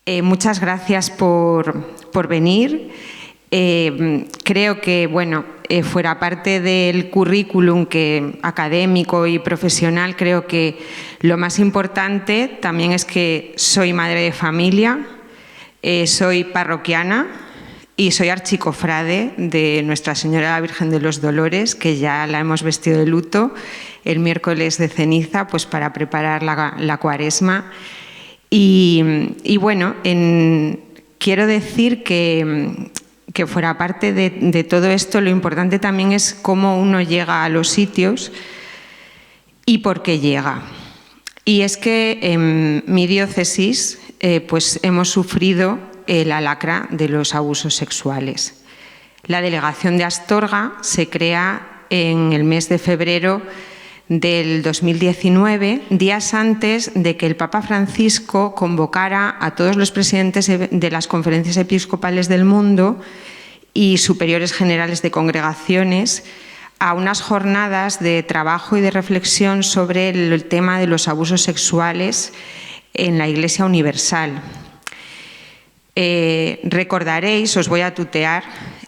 Muchas gracias por venir. Creo que, fuera parte del currículum académico y profesional, creo que lo más importante también es que soy madre de familia, soy parroquiana y soy archicofrade de Nuestra Señora la Virgen de los Dolores, que ya la hemos vestido de luto el miércoles de ceniza, pues para preparar la Cuaresma. Quiero decir que fuera parte de todo esto, lo importante también es cómo uno llega a los sitios y por qué llega. Y es que en mi diócesis pues hemos sufrido la lacra de los abusos sexuales. La delegación de Astorga se crea en el mes de febrero del 2019, días antes de que el Papa Francisco convocara a todos los presidentes de las conferencias episcopales del mundo y superiores generales de congregaciones a unas jornadas de trabajo y de reflexión sobre el tema de los abusos sexuales en la Iglesia Universal. Recordaréis, os voy a tutear,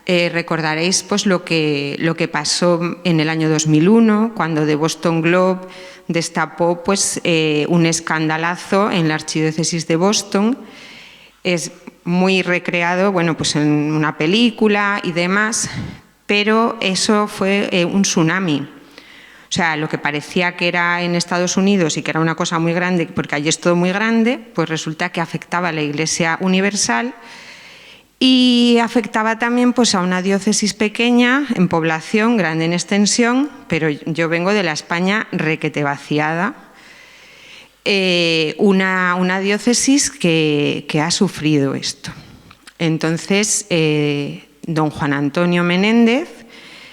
recordaréis pues lo que pasó en el año 2001, cuando The Boston Globe destapó pues, un escandalazo en la archidiócesis de Boston. Es muy recreado pues en una película y demás, pero eso fue un tsunami. O sea, lo que parecía que era en Estados Unidos y que era una cosa muy grande, porque allí es todo muy grande, pues resulta que afectaba a la Iglesia Universal y afectaba también pues, a una diócesis pequeña, en población, grande en extensión, pero yo vengo de la España requete vaciada, una diócesis que ha sufrido esto. Entonces, don Juan Antonio Menéndez,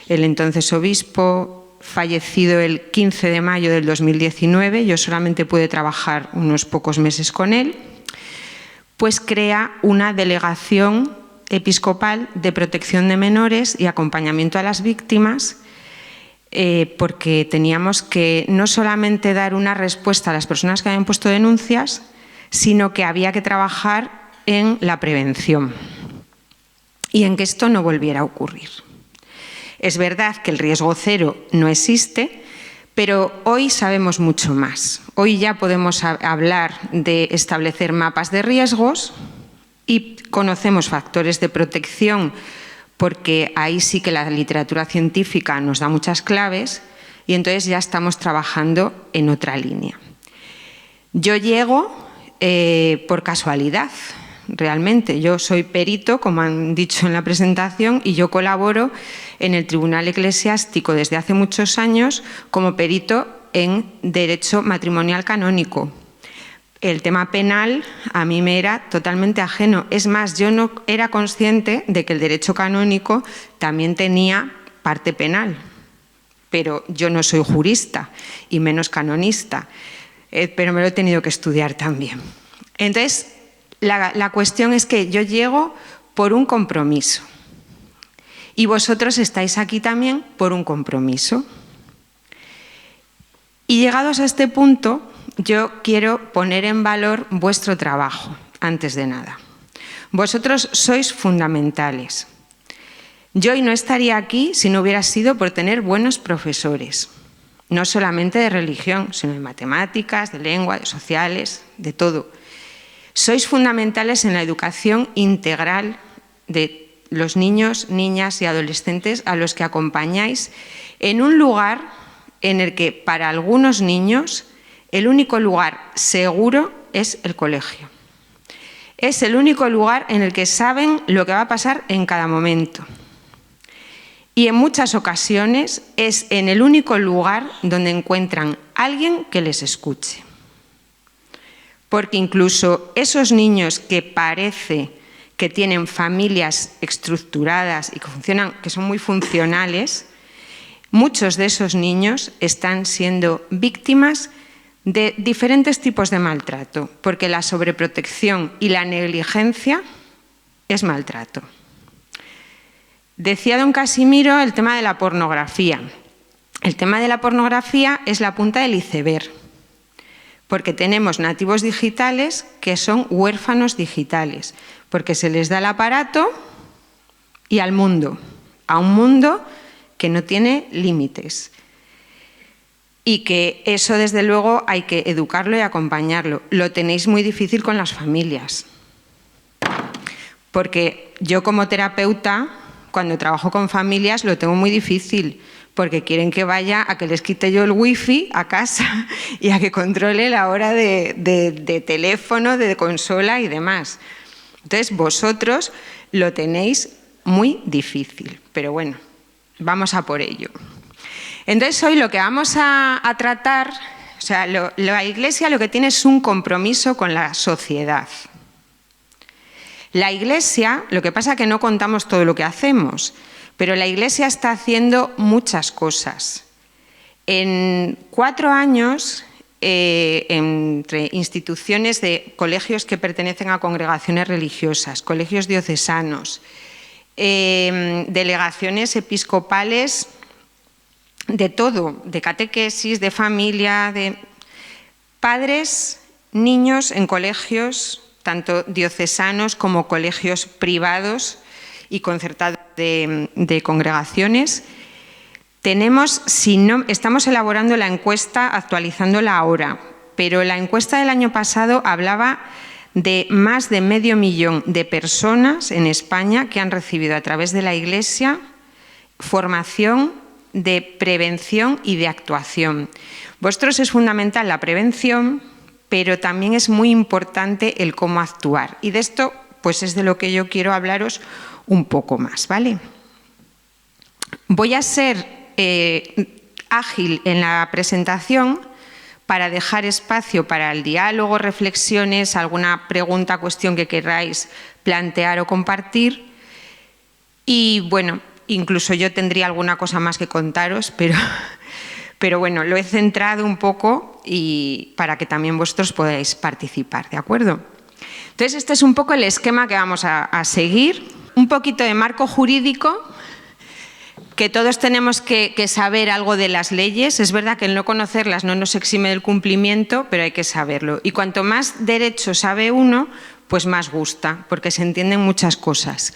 el entonces obispo, fallecido el 15 de mayo del 2019, yo solamente pude trabajar unos pocos meses con él, pues crea una delegación episcopal de protección de menores y acompañamiento a las víctimas, porque teníamos que no solamente dar una respuesta a las personas que habían puesto denuncias, sino que había que trabajar en la prevención y en que esto no volviera a ocurrir. Es verdad que el riesgo cero no existe, pero hoy sabemos mucho más. Hoy ya podemos hablar de establecer mapas de riesgos y conocemos factores de protección, porque ahí sí que la literatura científica nos da muchas claves y entonces ya estamos trabajando en otra línea. Yo llego por casualidad. Realmente, yo soy perito, como han dicho en la presentación, y yo colaboro en el Tribunal Eclesiástico desde hace muchos años como perito en Derecho Matrimonial Canónico. El tema penal a mí me era totalmente ajeno. Es más, yo no era consciente de que el derecho canónico también tenía parte penal, pero yo no soy jurista y menos canonista, pero me lo he tenido que estudiar también. Entonces, la cuestión es que yo llego por un compromiso y vosotros estáis aquí también por un compromiso. Y llegados a este punto, yo quiero poner en valor vuestro trabajo, antes de nada. Vosotros sois fundamentales. Yo hoy no estaría aquí si no hubiera sido por tener buenos profesores, no solamente de religión, sino de matemáticas, de lengua, de sociales, de todo. Sois fundamentales en la educación integral de los niños, niñas y adolescentes a los que acompañáis en un lugar en el que para algunos niños el único lugar seguro es el colegio. Es el único lugar en el que saben lo que va a pasar en cada momento. Y en muchas ocasiones es en el único lugar donde encuentran a alguien que les escuche. Porque incluso esos niños que parece que tienen familias estructuradas y que son muy funcionales, muchos de esos niños están siendo víctimas de diferentes tipos de maltrato, porque la sobreprotección y la negligencia es maltrato. Decía don Casimiro el tema de la pornografía. El tema de la pornografía es la punta del iceberg. porque tenemos nativos digitales que son huérfanos digitales, porque se les da el aparato y al mundo, a un mundo que no tiene límites. Y que eso, desde luego, hay que educarlo y acompañarlo. Lo tenéis muy difícil con las familias. Porque yo, como terapeuta, cuando trabajo con familias, lo tengo muy difícil, porque quieren que vaya a que les quite yo el wifi a casa y a que controle la hora de teléfono, de consola y demás. Entonces, vosotros lo tenéis muy difícil, pero bueno, vamos a por ello. Entonces, hoy lo que vamos a tratar, o sea, la Iglesia lo que tiene es un compromiso con la sociedad. La Iglesia, lo que pasa es que no contamos todo lo que hacemos, pero la Iglesia está haciendo muchas cosas. En 4 años, entre instituciones de colegios que pertenecen a congregaciones religiosas, colegios diocesanos, delegaciones episcopales, de todo, de catequesis, de familia, de padres, niños en colegios, tanto diocesanos como colegios privados y concertados de congregaciones. Estamos elaborando la encuesta, actualizándola ahora, pero la encuesta del año pasado hablaba de más de 500.000 de personas en España que han recibido a través de la Iglesia formación de prevención y de actuación. Vosotros es fundamental la prevención, pero también es muy importante el cómo actuar. Y de esto, pues es de lo que yo quiero hablaros un poco más, ¿vale? Voy a ser ágil en la presentación para dejar espacio para el diálogo, reflexiones, alguna pregunta, cuestión que queráis plantear o compartir. Y bueno, incluso yo tendría alguna cosa más que contaros, pero bueno, lo he centrado un poco y para que también vosotros podáis participar, ¿de acuerdo? Entonces, este es un poco el esquema que vamos a seguir. Un poquito de marco jurídico, que todos tenemos que saber algo de las leyes. Es verdad que el no conocerlas no nos exime del cumplimiento, pero hay que saberlo. Y cuanto más derecho sabe uno, pues más gusta, porque se entienden muchas cosas.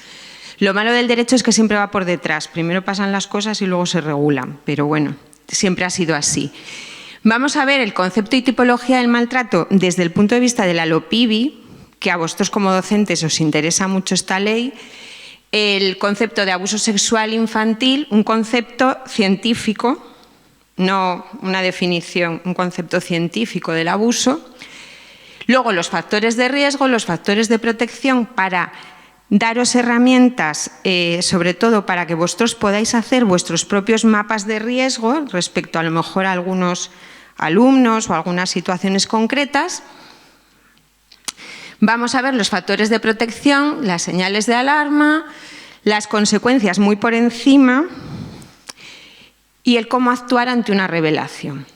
Lo malo del derecho es que siempre va por detrás. Primero pasan las cosas y luego se regulan, pero bueno, siempre ha sido así. Vamos a ver el concepto y tipología del maltrato desde el punto de vista de la LOPIBI, que a vosotros como docentes os interesa mucho esta ley, el concepto de abuso sexual infantil, un concepto científico, no una definición, un concepto científico del abuso. Luego los factores de riesgo, los factores de protección para daros herramientas, sobre todo para que vosotros podáis hacer vuestros propios mapas de riesgo respecto a lo mejor a algunos alumnos o algunas situaciones concretas. Vamos a ver los factores de protección, las señales de alarma, las consecuencias muy por encima y el cómo actuar ante una revelación,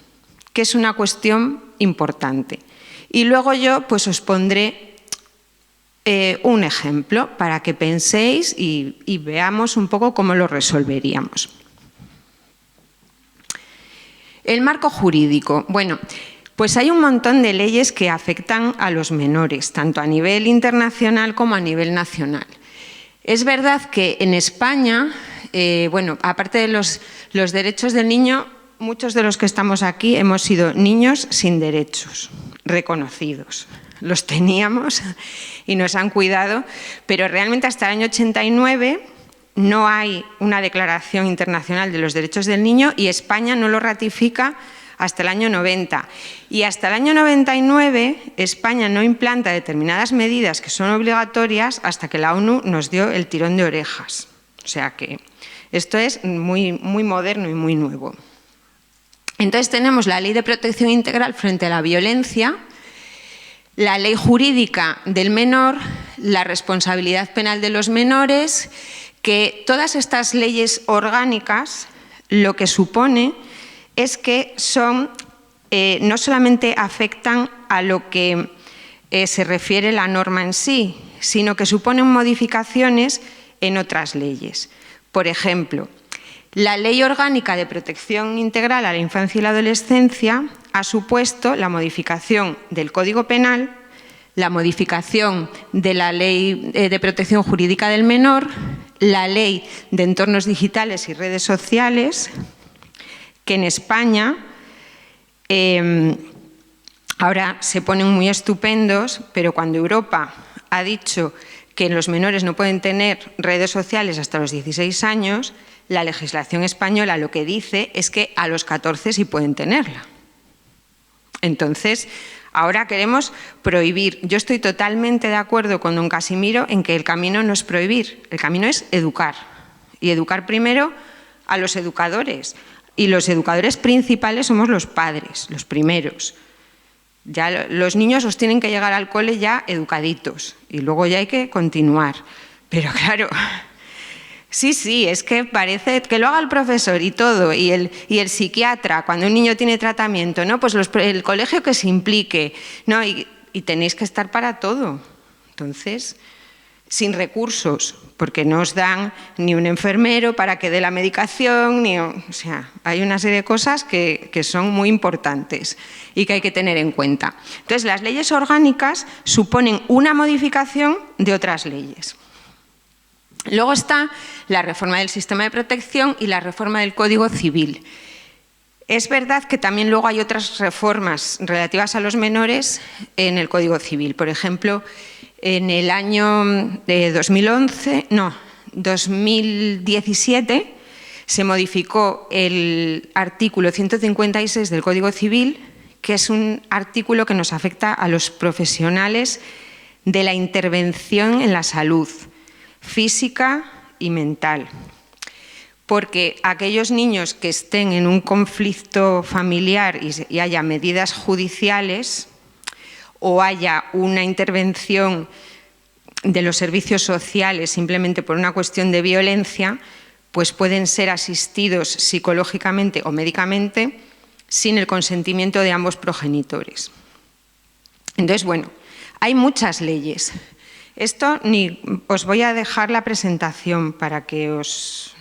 que es una cuestión importante. Y luego yo pues os pondré un ejemplo para que penséis y veamos un poco cómo lo resolveríamos. El marco jurídico. Bueno, pues hay un montón de leyes que afectan a los menores, tanto a nivel internacional como a nivel nacional. Es verdad que en España, bueno, aparte de los derechos del niño, muchos de los que estamos aquí hemos sido niños sin derechos reconocidos. Los teníamos y nos han cuidado, pero realmente hasta el año 89 no hay una declaración internacional de los derechos del niño y España no lo ratifica hasta el año 90. Y hasta el año 99 España no implanta determinadas medidas que son obligatorias hasta que la ONU nos dio el tirón de orejas. O sea que esto es muy, muy moderno y muy nuevo. Entonces tenemos la Ley de Protección Integral frente a la violencia, la ley jurídica del menor, la responsabilidad penal de los menores, que todas estas leyes orgánicas lo que supone es que no solamente afectan a lo que se refiere la norma en sí, sino que suponen modificaciones en otras leyes. Por ejemplo, la Ley Orgánica de Protección Integral a la Infancia y la Adolescencia ha supuesto la modificación del Código Penal, la modificación de la Ley de Protección Jurídica del Menor, la Ley de Entornos Digitales y Redes Sociales, que en España ahora se ponen muy estupendos, pero cuando Europa ha dicho que los menores no pueden tener redes sociales hasta los 16 años, la legislación española lo que dice es que a los 14 sí pueden tenerla. Entonces, ahora queremos prohibir. Yo estoy totalmente de acuerdo con don Casimiro en que el camino no es prohibir, el camino es educar. Y educar primero a los educadores. Y los educadores principales somos los padres, los primeros. Ya los niños os tienen que llegar al cole ya educaditos y luego ya hay que continuar. Pero claro, sí, es que parece que lo haga el profesor y todo, y el psiquiatra, cuando un niño tiene tratamiento, ¿no? Pues el colegio que se implique, ¿no? Y tenéis que estar para todo. Entonces, sin recursos, porque no os dan ni un enfermero para que dé la medicación, o sea, hay una serie de cosas que son muy importantes y que hay que tener en cuenta. Entonces, las leyes orgánicas suponen una modificación de otras leyes. Luego está la reforma del sistema de protección y la reforma del Código Civil. Es verdad que también luego hay otras reformas relativas a los menores en el Código Civil. Por ejemplo, en el año de 2017 se modificó el artículo 156 del Código Civil, que es un artículo que nos afecta a los profesionales de la intervención en la salud física y mental. Porque aquellos niños que estén en un conflicto familiar y haya medidas judiciales o haya una intervención de los servicios sociales simplemente por una cuestión de violencia, pues pueden ser asistidos psicológicamente o médicamente sin el consentimiento de ambos progenitores. Entonces, bueno, hay muchas leyes. Esto os voy a dejar la presentación para que os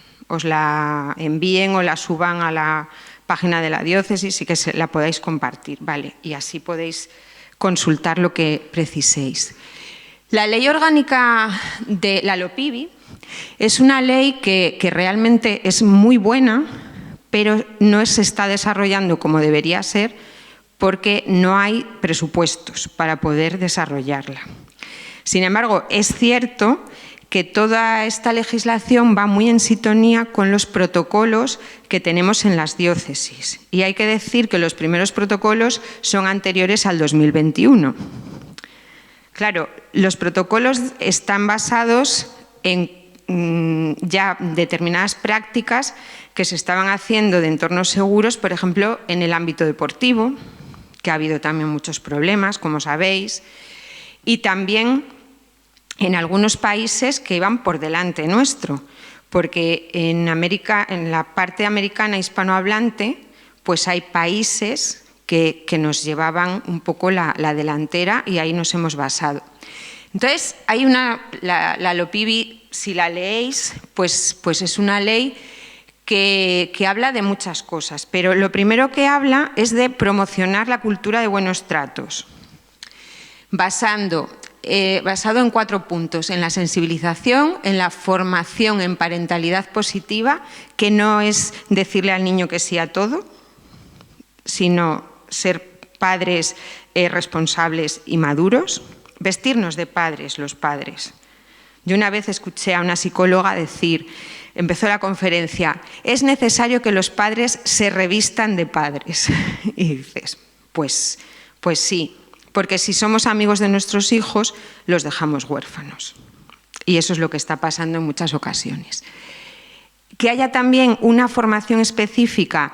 la envíen o la suban a la página de la diócesis y que la podáis compartir, ¿vale? Y así podéis consultar lo que preciséis. La ley orgánica de la LOPIBI es una ley que realmente es muy buena, pero no se está desarrollando como debería ser porque no hay presupuestos para poder desarrollarla. Sin embargo, es cierto que toda esta legislación va muy en sintonía con los protocolos que tenemos en las diócesis. Y hay que decir que los primeros protocolos son anteriores al 2021. Claro, los protocolos están basados en ya determinadas prácticas que se estaban haciendo de entornos seguros, por ejemplo, en el ámbito deportivo, que ha habido también muchos problemas, como sabéis, y también en algunos países que iban por delante nuestro, porque en América, en la parte americana hispanohablante, pues hay países que nos llevaban un poco la delantera y ahí nos hemos basado. Entonces, hay la LOPIBI, si la leéis, pues es una ley que habla de muchas cosas, pero lo primero que habla es de promocionar la cultura de buenos tratos, basado en 4 puntos: en la sensibilización, en la formación en parentalidad positiva, que no es decirle al niño que sí a todo, sino ser padres responsables y maduros, vestirnos de padres los padres. Yo una vez escuché a una psicóloga decir, empezó la conferencia, es necesario que los padres se revistan de padres. Y dices, pues sí, porque si somos amigos de nuestros hijos, los dejamos huérfanos. Y eso es lo que está pasando en muchas ocasiones. Que haya también una formación específica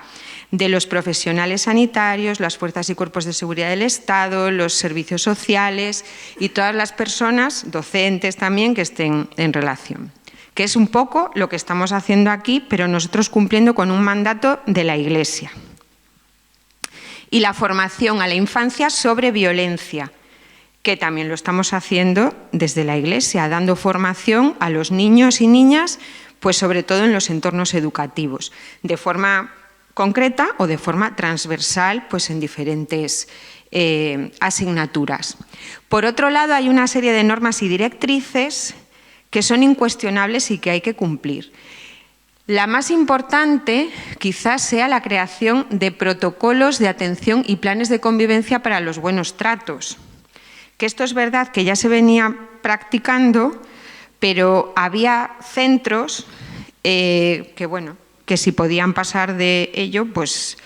de los profesionales sanitarios, las fuerzas y cuerpos de seguridad del Estado, los servicios sociales y todas las personas, docentes también, que estén en relación. Que es un poco lo que estamos haciendo aquí, pero nosotros cumpliendo con un mandato de la Iglesia. Y la formación a la infancia sobre violencia, que también lo estamos haciendo desde la Iglesia, dando formación a los niños y niñas, pues sobre todo en los entornos educativos, de forma concreta o de forma transversal, pues en diferentes asignaturas. Por otro lado, hay una serie de normas y directrices que son incuestionables y que hay que cumplir. La más importante quizás sea la creación de protocolos de atención y planes de convivencia para los buenos tratos. Que esto es verdad que ya se venía practicando, pero había centros que si podían pasar de ello, pues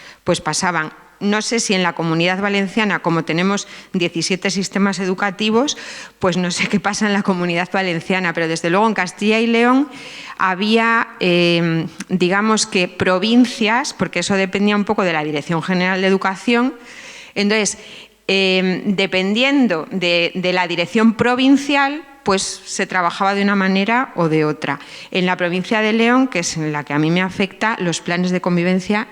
pasaban. No sé si en la Comunidad Valenciana, como tenemos 17 sistemas educativos, pues no sé qué pasa en la Comunidad Valenciana, pero desde luego en Castilla y León había, digamos que provincias, porque eso dependía un poco de la Dirección General de Educación. Entonces, dependiendo de la dirección provincial, pues se trabajaba de una manera o de otra. En la provincia de León, que es en la que a mí me afecta, los planes de convivencia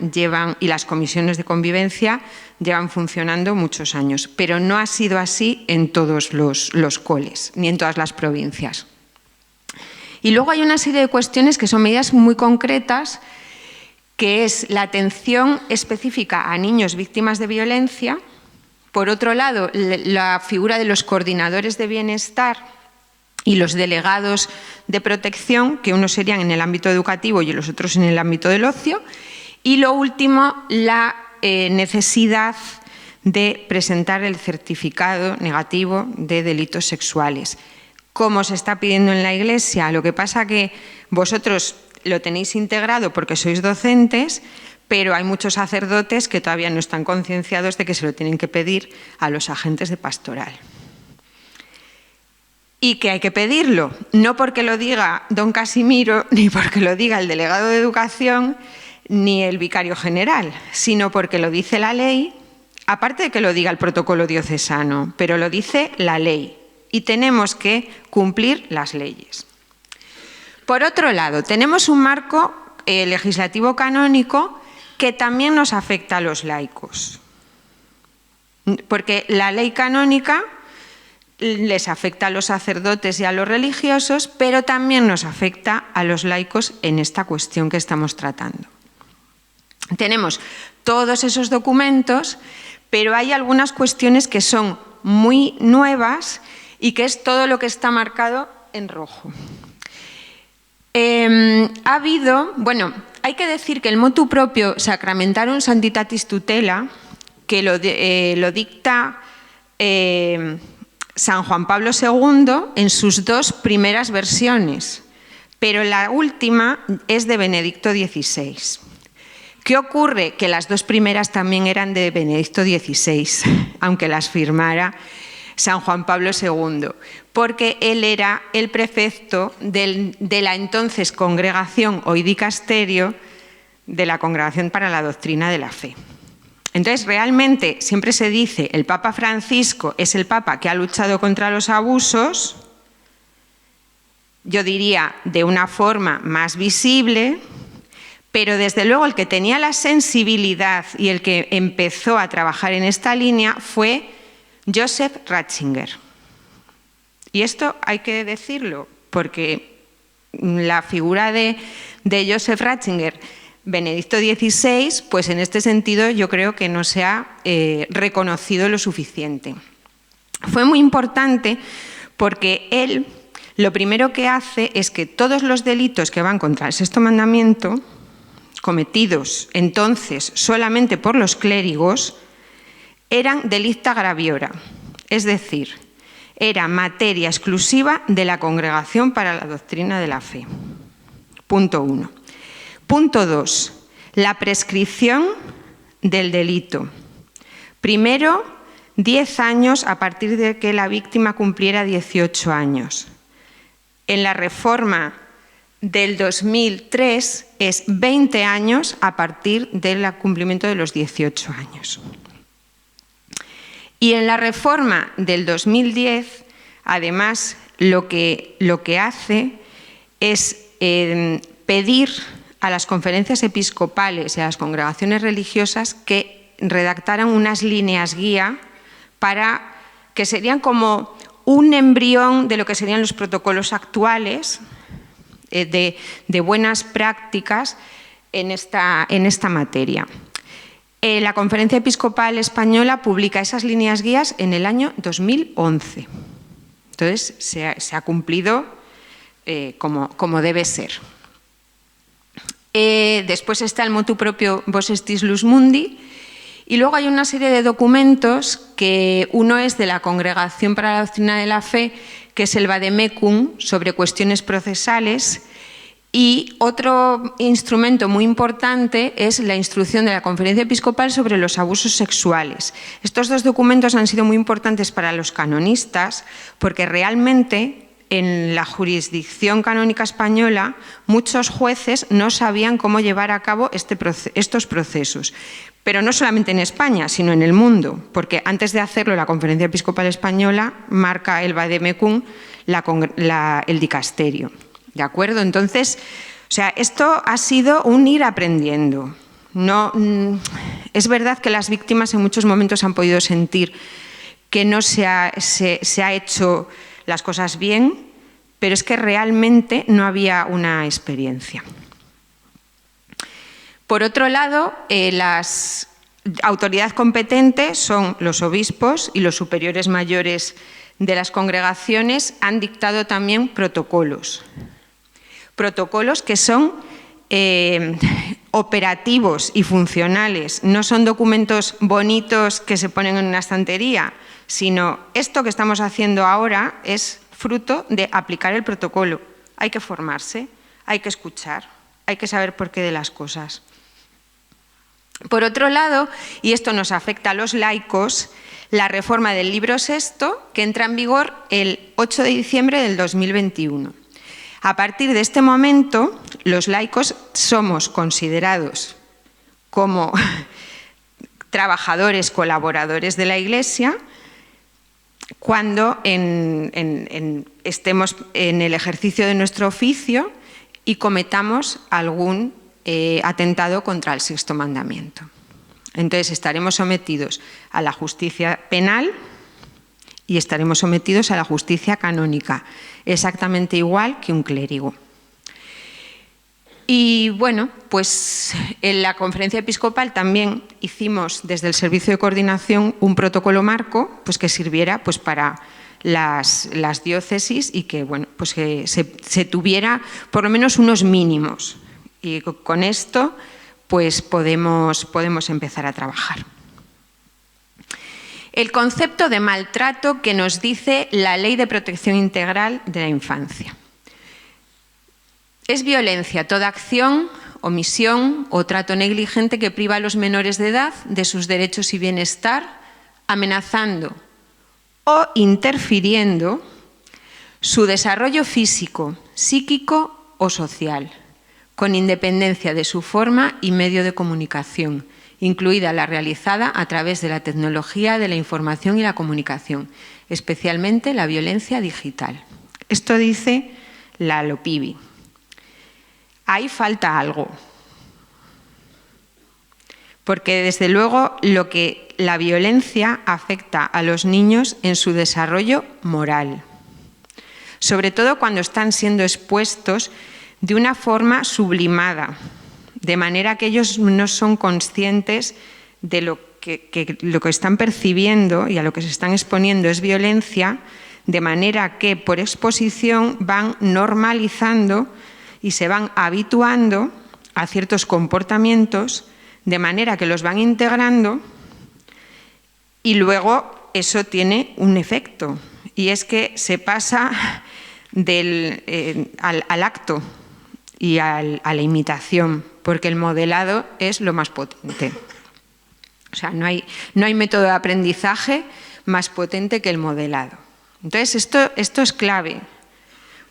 y las comisiones de convivencia llevan funcionando muchos años, pero no ha sido así en todos los coles, ni en todas las provincias. Y luego hay una serie de cuestiones que son medidas muy concretas, que es la atención específica a niños víctimas de violencia. Por otro lado, la figura de los coordinadores de bienestar y los delegados de protección, que unos serían en el ámbito educativo y los otros en el ámbito del ocio. Y lo último, la necesidad de presentar el certificado negativo de delitos sexuales. Como se está pidiendo en la Iglesia, lo que pasa que vosotros lo tenéis integrado porque sois docentes, pero hay muchos sacerdotes que todavía no están concienciados de que se lo tienen que pedir a los agentes de pastoral. Y que hay que pedirlo, no porque lo diga don Casimiro, ni porque lo diga el delegado de Educación, ni el vicario general, sino porque lo dice la ley, aparte de que lo diga el protocolo diocesano, pero lo dice la ley y tenemos que cumplir las leyes. Por otro lado, tenemos un marco legislativo canónico que también nos afecta a los laicos, porque la ley canónica les afecta a los sacerdotes y a los religiosos, pero también nos afecta a los laicos en esta cuestión que estamos tratando. Tenemos todos esos documentos, pero hay algunas cuestiones que son muy nuevas y que es todo lo que está marcado en rojo. Hay que decir que el motu proprio Sacramentarum Sanctitatis Tutela, que lo dicta San Juan Pablo II en sus dos primeras versiones, pero la última es de Benedicto XVI. ¿Qué ocurre? Que las dos primeras también eran de Benedicto XVI, aunque las firmara San Juan Pablo II, porque él era el prefecto de la entonces congregación, hoy dicasterio, de la Congregación para la Doctrina de la Fe. Entonces, realmente, siempre se dice, el Papa Francisco es el Papa que ha luchado contra los abusos, yo diría de una forma más visible, pero desde luego el que tenía la sensibilidad y el que empezó a trabajar en esta línea fue Joseph Ratzinger. Y esto hay que decirlo, porque la figura de Joseph Ratzinger, Benedicto XVI, pues en este sentido yo creo que no se ha reconocido lo suficiente. Fue muy importante porque él lo primero que hace es que todos los delitos que van contra el sexto mandamiento, cometidos entonces solamente por los clérigos, eran delicta graviora, es decir, era materia exclusiva de la Congregación para la Doctrina de la Fe. Punto 1. Punto 2. La prescripción del delito. Primero, 10 años a partir de que la víctima cumpliera 18 años. En la reforma del 2003 es 20 años a partir del cumplimiento de los 18 años. Y en la reforma del 2010, además, lo que hace es pedir a las conferencias episcopales y a las congregaciones religiosas que redactaran unas líneas guía para que serían como un embrión de lo que serían los protocolos actuales de buenas prácticas en esta materia. La Conferencia Episcopal Española publica esas líneas guías en el año 2011. Entonces, se ha cumplido como debe ser. Después está el motu propio Vos estis lux mundi, y luego hay una serie de documentos, que uno es de la Congregación para la Doctrina de la Fe, que es el Vademecum, sobre cuestiones procesales, y otro instrumento muy importante es la instrucción de la Conferencia Episcopal sobre los abusos sexuales. Estos dos documentos han sido muy importantes para los canonistas, porque realmente en la jurisdicción canónica española muchos jueces no sabían cómo llevar a cabo estos procesos. Pero no solamente en España, sino en el mundo, porque antes de hacerlo la Conferencia Episcopal Española marca el Vademecum el dicasterio. ¿De acuerdo? Entonces, o sea, esto ha sido un ir aprendiendo. Es verdad que las víctimas en muchos momentos han podido sentir que no se ha hecho las cosas bien, pero es que realmente no había una experiencia. Por otro lado, las autoridades competentes son los obispos, y los superiores mayores de las congregaciones han dictado también protocolos. Protocolos que son operativos y funcionales, no son documentos bonitos que se ponen en una estantería, sino esto que estamos haciendo ahora es fruto de aplicar el protocolo. Hay que formarse, hay que escuchar, hay que saber por qué de las cosas. Por otro lado, y esto nos afecta a los laicos, la reforma del libro sexto, que entra en vigor el 8 de diciembre del 2021. A partir de este momento, los laicos somos considerados como trabajadores, colaboradores de la Iglesia, cuando estemos en el ejercicio de nuestro oficio y cometamos algún atentado contra el sexto mandamiento. Entonces estaremos sometidos a la justicia penal y estaremos sometidos a la justicia canónica, exactamente igual que un clérigo. Y bueno, pues en la Conferencia Episcopal también hicimos desde el Servicio de Coordinación un protocolo marco, pues que sirviera pues para las diócesis, y que, bueno, pues que se tuviera por lo menos unos mínimos. Y con esto pues podemos empezar a trabajar. El concepto de maltrato que nos dice la Ley de Protección Integral de la Infancia. Es violencia toda acción, omisión o trato negligente que priva a los menores de edad de sus derechos y bienestar, amenazando o interfiriendo su desarrollo físico, psíquico o social, con independencia de su forma y medio de comunicación, incluida la realizada a través de la tecnología de la información y la comunicación, especialmente la violencia digital. Esto dice la LOPIBI. Ahí falta algo, porque desde luego la violencia afecta a los niños en su desarrollo moral, sobre todo cuando están siendo expuestos de una forma sublimada, de manera que ellos no son conscientes de lo que están percibiendo y a lo que se están exponiendo es violencia, de manera que por exposición van normalizando y se van habituando a ciertos comportamientos, de manera que los van integrando, y luego eso tiene un efecto, y es que se pasa al acto y a la imitación, porque el modelado es lo más potente. O sea, no hay método de aprendizaje más potente que el modelado. Entonces, esto es clave,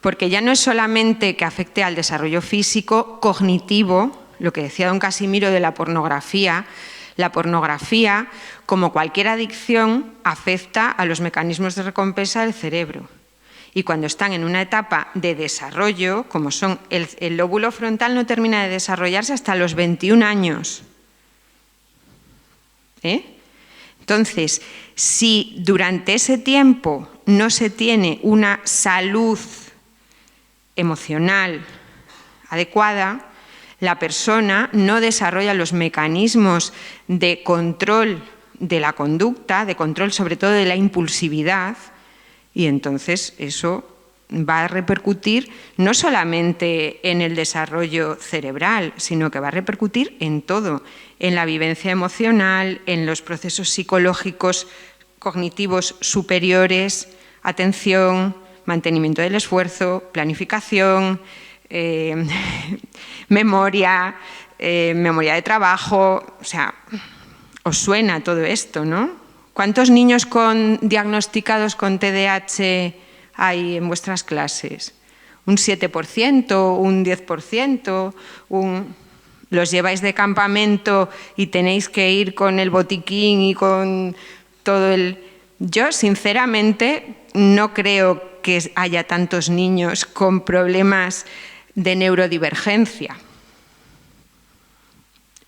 porque ya no es solamente que afecte al desarrollo físico, cognitivo, lo que decía don Casimiro de la pornografía, como cualquier adicción, afecta a los mecanismos de recompensa del cerebro. Y cuando están en una etapa de desarrollo, como son el lóbulo frontal no termina de desarrollarse hasta los 21 años. Entonces, si durante ese tiempo no se tiene una salud emocional adecuada, La persona no desarrolla los mecanismos de control de la conducta, de control sobre todo de la impulsividad, y entonces eso va a repercutir no solamente en el desarrollo cerebral, sino que va a repercutir en todo, en la vivencia emocional, en los procesos psicológicos cognitivos superiores, atención, mantenimiento del esfuerzo, planificación, memoria, memoria de trabajo. O sea, os suena todo esto, ¿no? ¿Cuántos niños diagnosticados con TDAH hay en vuestras clases? ¿Un 7%, un 10%? ¿Los lleváis de campamento y tenéis que ir con el botiquín y con todo el...? Yo, sinceramente, no creo que haya tantos niños con problemas de neurodivergencia.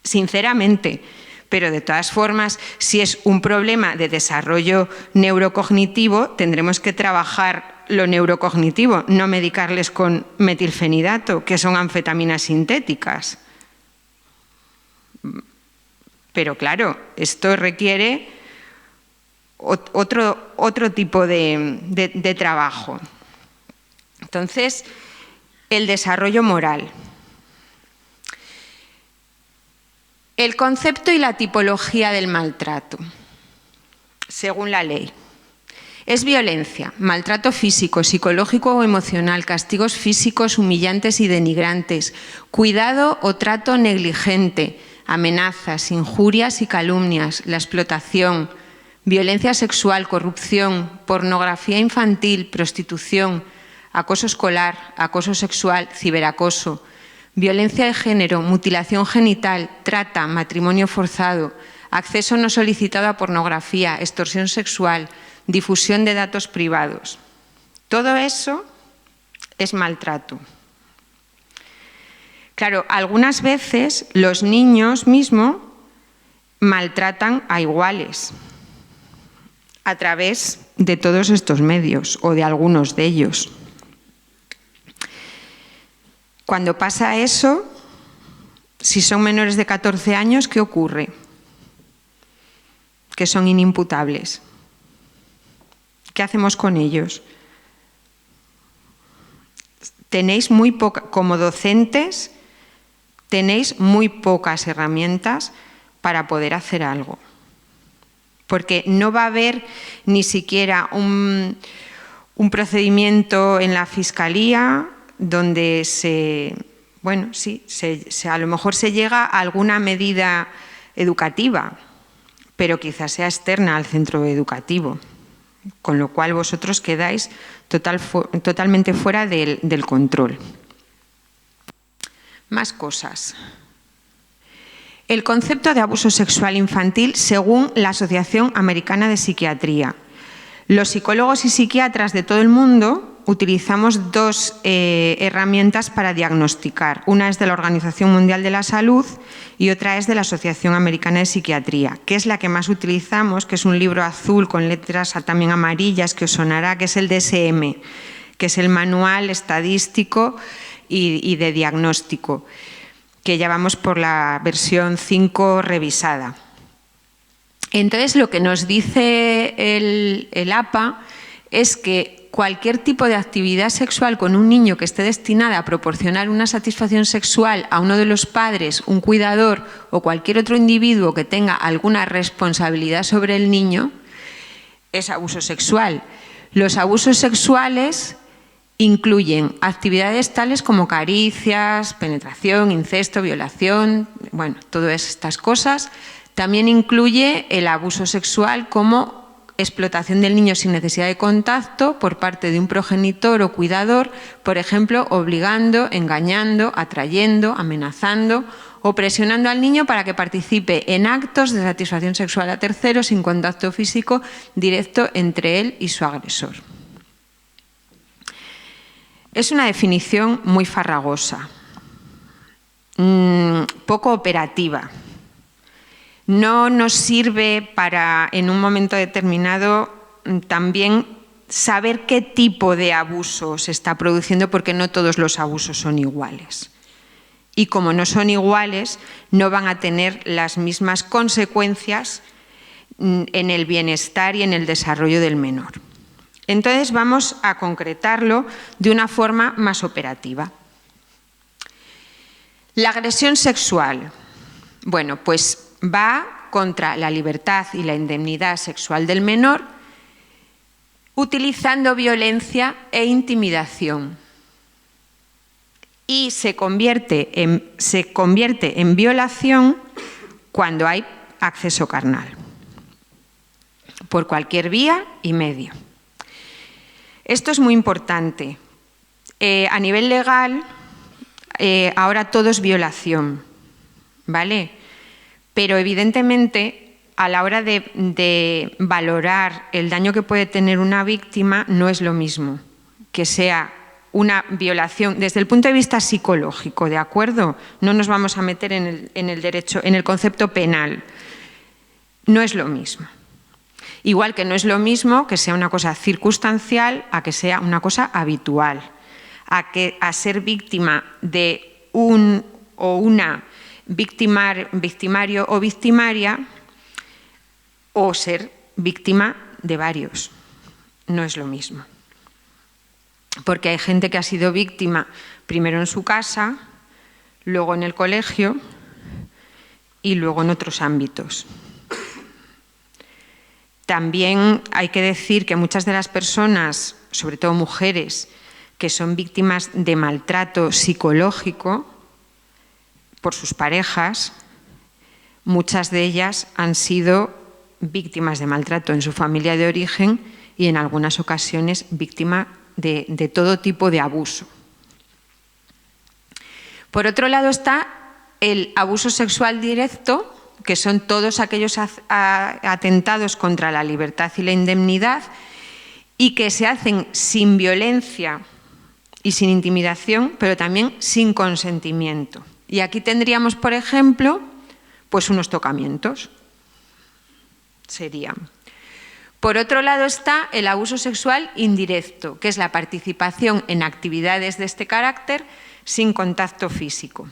Sinceramente. Pero de todas formas, si es un problema de desarrollo neurocognitivo, tendremos que trabajar lo neurocognitivo, no medicarles con metilfenidato, que son anfetaminas sintéticas. Pero claro, esto requiere otro tipo de trabajo. Entonces, el desarrollo moral. El concepto y la tipología del maltrato, según la ley. Es violencia, maltrato físico, psicológico o emocional, castigos físicos humillantes y denigrantes, cuidado o trato negligente, amenazas, injurias y calumnias, la explotación, violencia sexual, corrupción, pornografía infantil, prostitución, acoso escolar, acoso sexual, ciberacoso, violencia de género, mutilación genital, trata, matrimonio forzado, acceso no solicitado a pornografía, extorsión sexual, difusión de datos privados. Todo eso es maltrato. Claro, algunas veces los niños mismos maltratan a iguales a través de todos estos medios o de algunos de ellos. Cuando pasa eso, si son menores de 14 años, ¿qué ocurre? Que son inimputables. ¿Qué hacemos con ellos? Como docentes, tenéis muy pocas herramientas para poder hacer algo. Porque no va a haber ni siquiera un procedimiento en la Fiscalía donde a lo mejor se llega a alguna medida educativa, pero quizás sea externa al centro educativo, con lo cual vosotros quedáis totalmente fuera del control. Más cosas. El concepto de abuso sexual infantil según la Asociación Americana de Psiquiatría. Los psicólogos y psiquiatras de todo el mundo utilizamos dos herramientas para diagnosticar. Una es de la Organización Mundial de la Salud y otra es de la Asociación Americana de Psiquiatría, que es la que más utilizamos, que es un libro azul con letras también amarillas que os sonará, que es el DSM, que es el Manual Estadístico y de Diagnóstico, que ya vamos por la versión 5 revisada. Entonces, lo que nos dice el APA es que cualquier tipo de actividad sexual con un niño que esté destinada a proporcionar una satisfacción sexual a uno de los padres, un cuidador o cualquier otro individuo que tenga alguna responsabilidad sobre el niño, es abuso sexual. Los abusos sexuales incluyen actividades tales como caricias, penetración, incesto, violación, bueno, todas estas cosas. También incluye el abuso sexual como explotación del niño sin necesidad de contacto por parte de un progenitor o cuidador, por ejemplo, obligando, engañando, atrayendo, amenazando o presionando al niño para que participe en actos de satisfacción sexual a terceros sin contacto físico directo entre él y su agresor. Es una definición muy farragosa, poco operativa. No nos sirve para, en un momento determinado, también saber qué tipo de abuso se está produciendo, porque no todos los abusos son iguales. y como no son iguales, no van a tener las mismas consecuencias en el bienestar y en el desarrollo del menor. Entonces vamos a concretarlo de una forma más operativa. La agresión sexual, bueno, pues va contra la libertad y la indemnidad sexual del menor, utilizando violencia e intimidación. Y se convierte en violación cuando hay acceso carnal, por cualquier vía y medio. Esto es muy importante. A nivel legal, ahora todo es violación, ¿vale? Pero evidentemente, a la hora de valorar el daño que puede tener una víctima, no es lo mismo que sea una violación desde el punto de vista psicológico, ¿de acuerdo? No nos vamos a meter en el derecho, en el concepto penal. No es lo mismo. Igual que no es lo mismo que sea una cosa circunstancial a que sea una cosa habitual, a ser víctima de un o una victimario o victimaria, o ser víctima de varios. No es lo mismo. Porque hay gente que ha sido víctima primero en su casa, luego en el colegio y luego en otros ámbitos. También hay que decir que muchas de las personas, sobre todo mujeres, que son víctimas de maltrato psicológico por sus parejas, muchas de ellas han sido víctimas de maltrato en su familia de origen y en algunas ocasiones víctimas de todo tipo de abuso. Por otro lado está el abuso sexual directo, que son todos aquellos atentados contra la libertad y la indemnidad y que se hacen sin violencia y sin intimidación, pero también sin consentimiento. Y aquí tendríamos, por ejemplo, pues unos tocamientos. Serían. Por otro lado está el abuso sexual indirecto, que es la participación en actividades de este carácter sin contacto físico,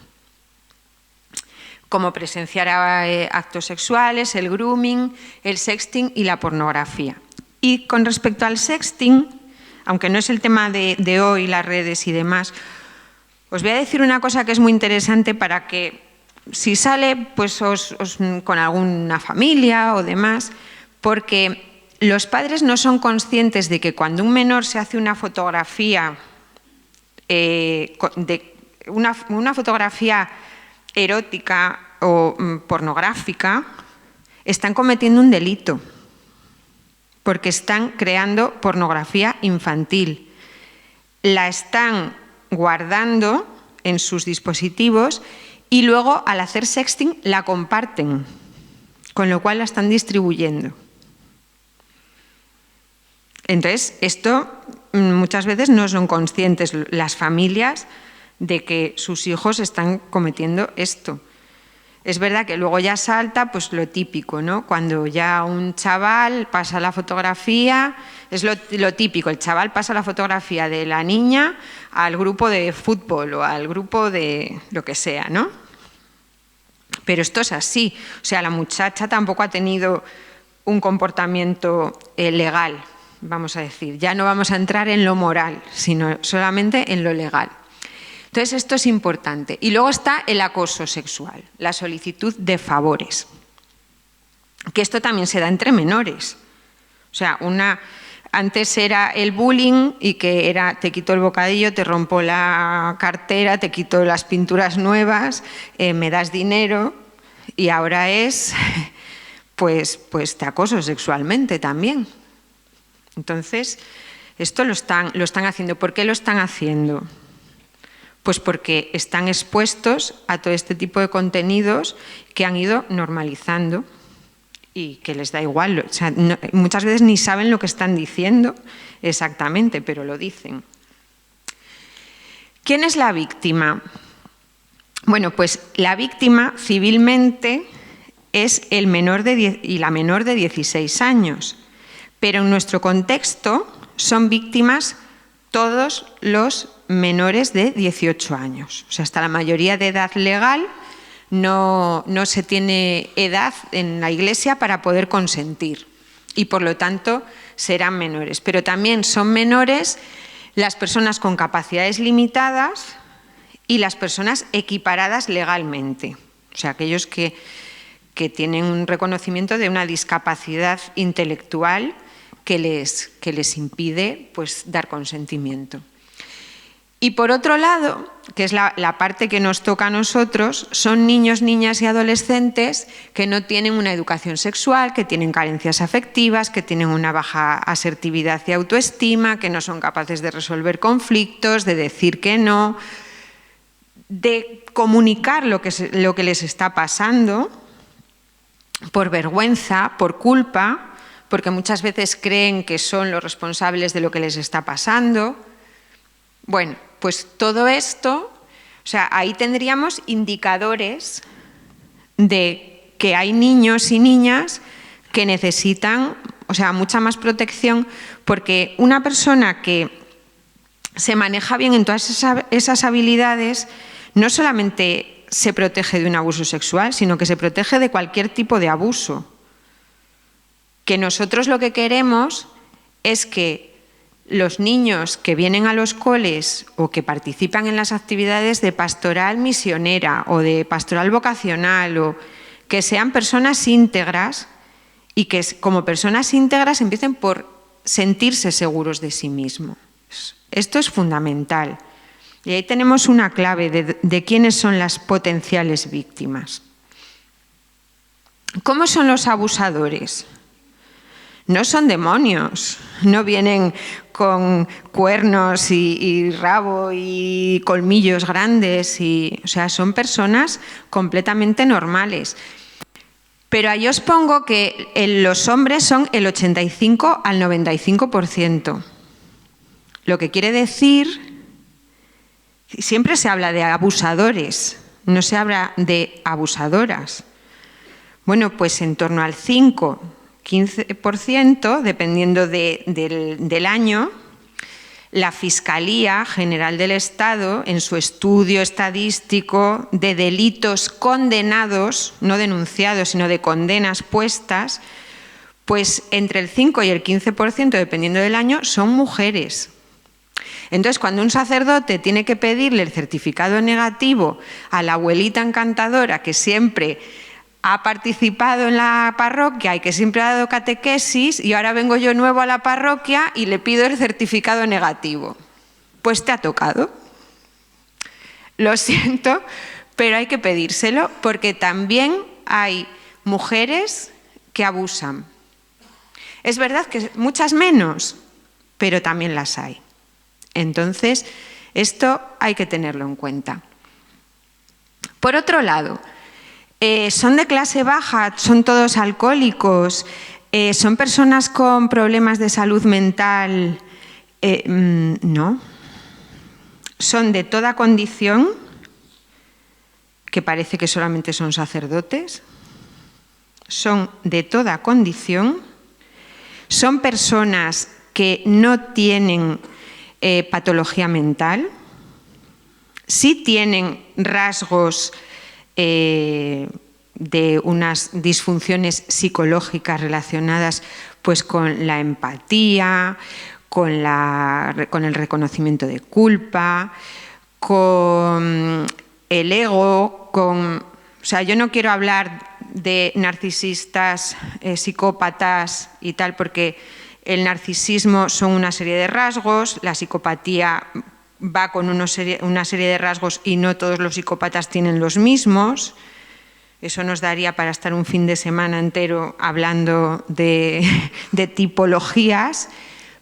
como presenciar actos sexuales, el grooming, el sexting y la pornografía. Y con respecto al sexting, aunque no es el tema de hoy, las redes y demás, os voy a decir una cosa que es muy interesante para que, si sale pues con alguna familia o demás, porque los padres no son conscientes de que cuando un menor se hace una fotografía, una fotografía erótica o pornográfica, están cometiendo un delito, porque están creando pornografía infantil. La están guardando en sus dispositivos y luego, al hacer sexting, la comparten, con lo cual la están distribuyendo. Entonces, esto muchas veces no son conscientes las familias de que sus hijos están cometiendo esto. Es verdad que luego ya salta pues lo típico, ¿no? Cuando ya un chaval pasa la fotografía, es lo típico, el chaval pasa la fotografía de la niña al grupo de fútbol o al grupo de lo que sea, ¿no? Pero esto es así, o sea, la muchacha tampoco ha tenido un comportamiento legal, vamos a decir. Ya no vamos a entrar en lo moral, sino solamente en lo legal. Entonces, esto es importante. Y luego está el acoso sexual, la solicitud de favores, que esto también se da entre menores. O sea, antes era el bullying y que era te quito el bocadillo, te rompo la cartera, te quito las pinturas nuevas, me das dinero, y ahora es pues te acoso sexualmente también. Entonces, esto lo están haciendo. ¿Por qué lo están haciendo? Pues porque están expuestos a todo este tipo de contenidos que han ido normalizando y que les da igual. O sea, muchas veces ni saben lo que están diciendo exactamente, pero lo dicen. ¿Quién es la víctima? Bueno, pues la víctima civilmente es el menor y la menor de 16 años, pero en nuestro contexto son víctimas todos los menores de 18 años. O sea, hasta la mayoría de edad legal no se tiene edad en la Iglesia para poder consentir y, por lo tanto, serán menores. Pero también son menores las personas con capacidades limitadas y las personas equiparadas legalmente. O sea, aquellos que tienen un reconocimiento de una discapacidad intelectual que les impide, pues, dar consentimiento. Y por otro lado, que es la parte que nos toca a nosotros, son niños, niñas y adolescentes que no tienen una educación sexual, que tienen carencias afectivas, que tienen una baja asertividad y autoestima, que no son capaces de resolver conflictos, de decir que no, de comunicar lo que les está pasando por vergüenza, por culpa, porque muchas veces creen que son los responsables de lo que les está pasando. Bueno, pues todo esto, o sea, ahí tendríamos indicadores de que hay niños y niñas que necesitan, o sea, mucha más protección, porque una persona que se maneja bien en todas esas habilidades no solamente se protege de un abuso sexual, sino que se protege de cualquier tipo de abuso. Que nosotros lo que queremos es que los niños que vienen a los coles o que participan en las actividades de pastoral misionera o de pastoral vocacional, o que sean personas íntegras y que como personas íntegras empiecen por sentirse seguros de sí mismos. Esto es fundamental. Y ahí tenemos una clave de quiénes son las potenciales víctimas. ¿Cómo son los abusadores? No son demonios, no vienen con cuernos y rabo y colmillos grandes, o sea, son personas completamente normales. Pero ahí os pongo que los hombres son el 85 al 95%. Lo que quiere decir, siempre se habla de abusadores, no se habla de abusadoras. Bueno, pues en torno al 5-15%, dependiendo del año, la Fiscalía General del Estado, en su estudio estadístico de delitos condenados, no denunciados, sino de condenas puestas, pues entre el 5 y el 15%, dependiendo del año, son mujeres. Entonces, cuando un sacerdote tiene que pedirle el certificado negativo a la abuelita encantadora que siempre ha participado en la parroquia y que siempre ha dado catequesis, y ahora vengo yo nuevo a la parroquia y le pido el certificado negativo, pues te ha tocado. Lo siento, pero hay que pedírselo, porque también hay mujeres que abusan. Es verdad que muchas menos, pero también las hay. Entonces, esto hay que tenerlo en cuenta. Por otro lado, son de clase baja, son todos alcohólicos, son personas con problemas de salud mental, no. Son de toda condición, que parece que solamente son sacerdotes, son de toda condición, son personas que no tienen patología mental, sí tienen rasgos de unas disfunciones psicológicas relacionadas, pues, con la empatía, con el reconocimiento de culpa, con el ego, o sea, yo no quiero hablar de narcisistas, psicópatas y tal, porque el narcisismo son una serie de rasgos, la psicopatía va con una serie de rasgos y no todos los psicópatas tienen los mismos. Eso nos daría para estar un fin de semana entero hablando de tipologías,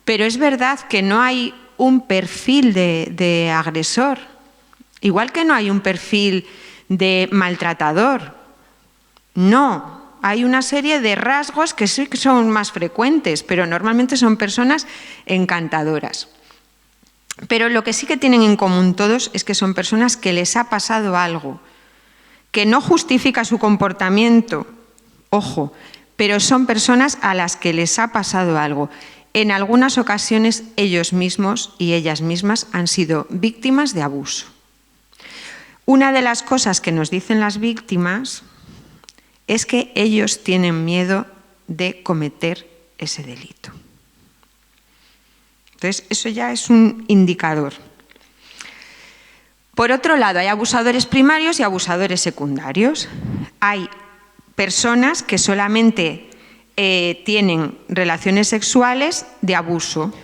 pero es verdad que no hay un perfil de agresor, igual que no hay un perfil de maltratador. No. Hay una serie de rasgos que sí que son más frecuentes, pero normalmente son personas encantadoras. Pero lo que sí que tienen en común todos es que son personas que les ha pasado algo, que no justifica su comportamiento, ojo, pero son personas a las que les ha pasado algo. en algunas ocasiones ellos mismos y ellas mismas han sido víctimas de abuso. Una de las cosas que nos dicen las víctimas es que ellos tienen miedo de cometer ese delito. Entonces, eso ya es un indicador. Por otro lado, hay abusadores primarios y abusadores secundarios. Hay personas que solamente tienen relaciones sexuales de abuso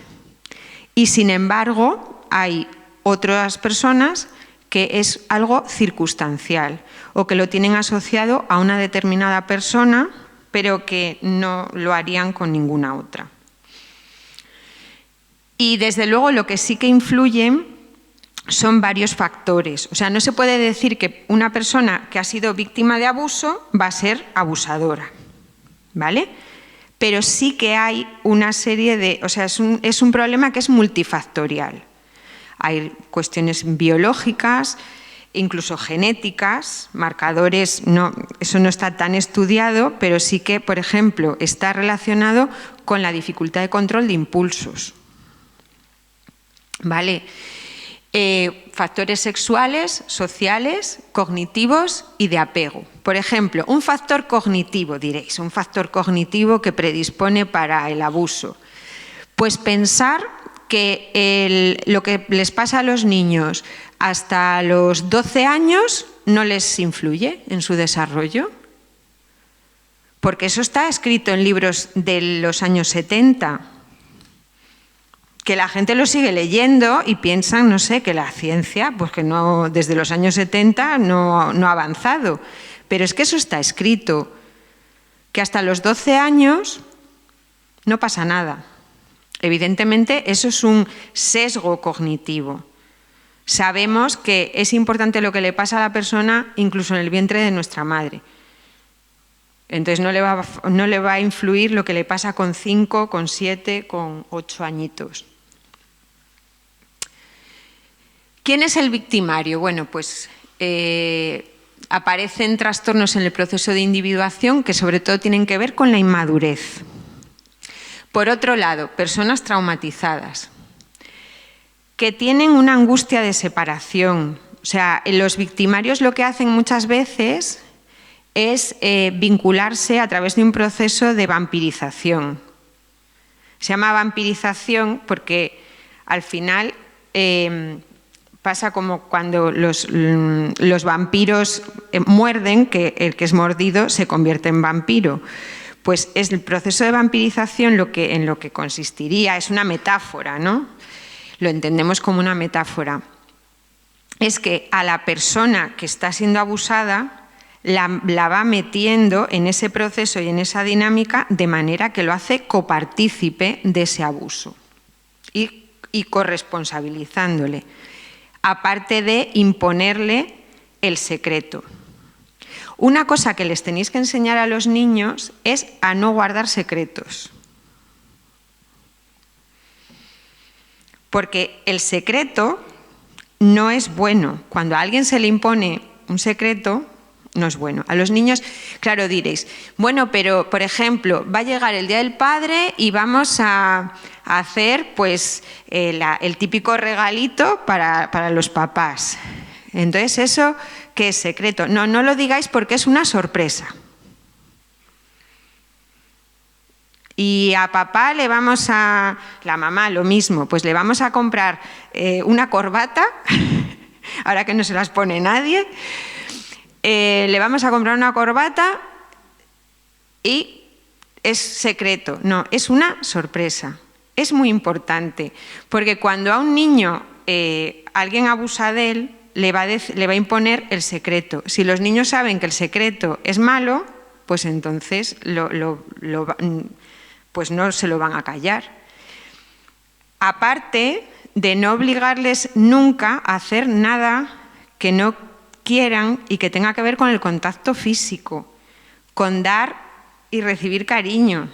y, sin embargo, hay otras personas que es algo circunstancial o que lo tienen asociado a una determinada persona, pero que no lo harían con ninguna otra. Y desde luego lo que sí que influyen son varios factores. O sea, no se puede decir que una persona que ha sido víctima de abuso va a ser abusadora, ¿vale? Pero sí que hay una serie de... O sea, es un problema que es multifactorial. Hay cuestiones biológicas, incluso genéticas, marcadores, eso no está tan estudiado, pero sí que, por ejemplo, está relacionado con la dificultad de control de impulsos. ¿Vale? Factores sexuales, sociales, cognitivos y de apego. Por ejemplo, un factor cognitivo, diréis, un factor cognitivo que predispone para el abuso. Pues pensar que lo que les pasa a los niños hasta los 12 años no les influye en su desarrollo. Porque eso está escrito en libros de los años 70, que la gente lo sigue leyendo y piensan, no sé, que la ciencia, pues que no, desde los años 70 no ha avanzado. Pero es que eso está escrito, que hasta los 12 años no pasa nada. Evidentemente, eso es un sesgo cognitivo. Sabemos que es importante lo que le pasa a la persona incluso en el vientre de nuestra madre. Entonces no le va a influir lo que le pasa con 5, con 7, con 8 añitos. ¿Quién es el victimario? Bueno, pues aparecen trastornos en el proceso de individuación que sobre todo tienen que ver con la inmadurez. Por otro lado, personas traumatizadas que tienen una angustia de separación. O sea, los victimarios lo que hacen muchas veces es vincularse a través de un proceso de vampirización. Se llama vampirización porque al final pasa como cuando los vampiros muerden, que el que es mordido se convierte en vampiro. Pues es el proceso de vampirización en lo que consistiría, es una metáfora, ¿no? Lo entendemos como una metáfora. Es que a la persona que está siendo abusada la va metiendo en ese proceso y en esa dinámica de manera que lo hace copartícipe de ese abuso y corresponsabilizándole, aparte de imponerle el secreto. Una cosa que les tenéis que enseñar a los niños es a no guardar secretos. Porque el secreto no es bueno. Cuando a alguien se le impone un secreto, no es bueno. A los niños, claro, diréis, bueno, pero, por ejemplo, va a llegar el Día del Padre y vamos a hacer pues, el típico regalito para los papás. Entonces, ¿eso qué es secreto? No lo digáis porque es una sorpresa. Y a papá le vamos a... La mamá, lo mismo, pues le vamos a comprar una corbata, ahora que no se las pone nadie, le vamos a comprar una corbata y es secreto. No, es una sorpresa. Es muy importante, porque cuando a un niño alguien abusa de él, le va a imponer el secreto. Si los niños saben que el secreto es malo, pues entonces pues no se lo van a callar. Aparte de no obligarles nunca a hacer nada que no quieran y que tenga que ver con el contacto físico, con dar y recibir cariño.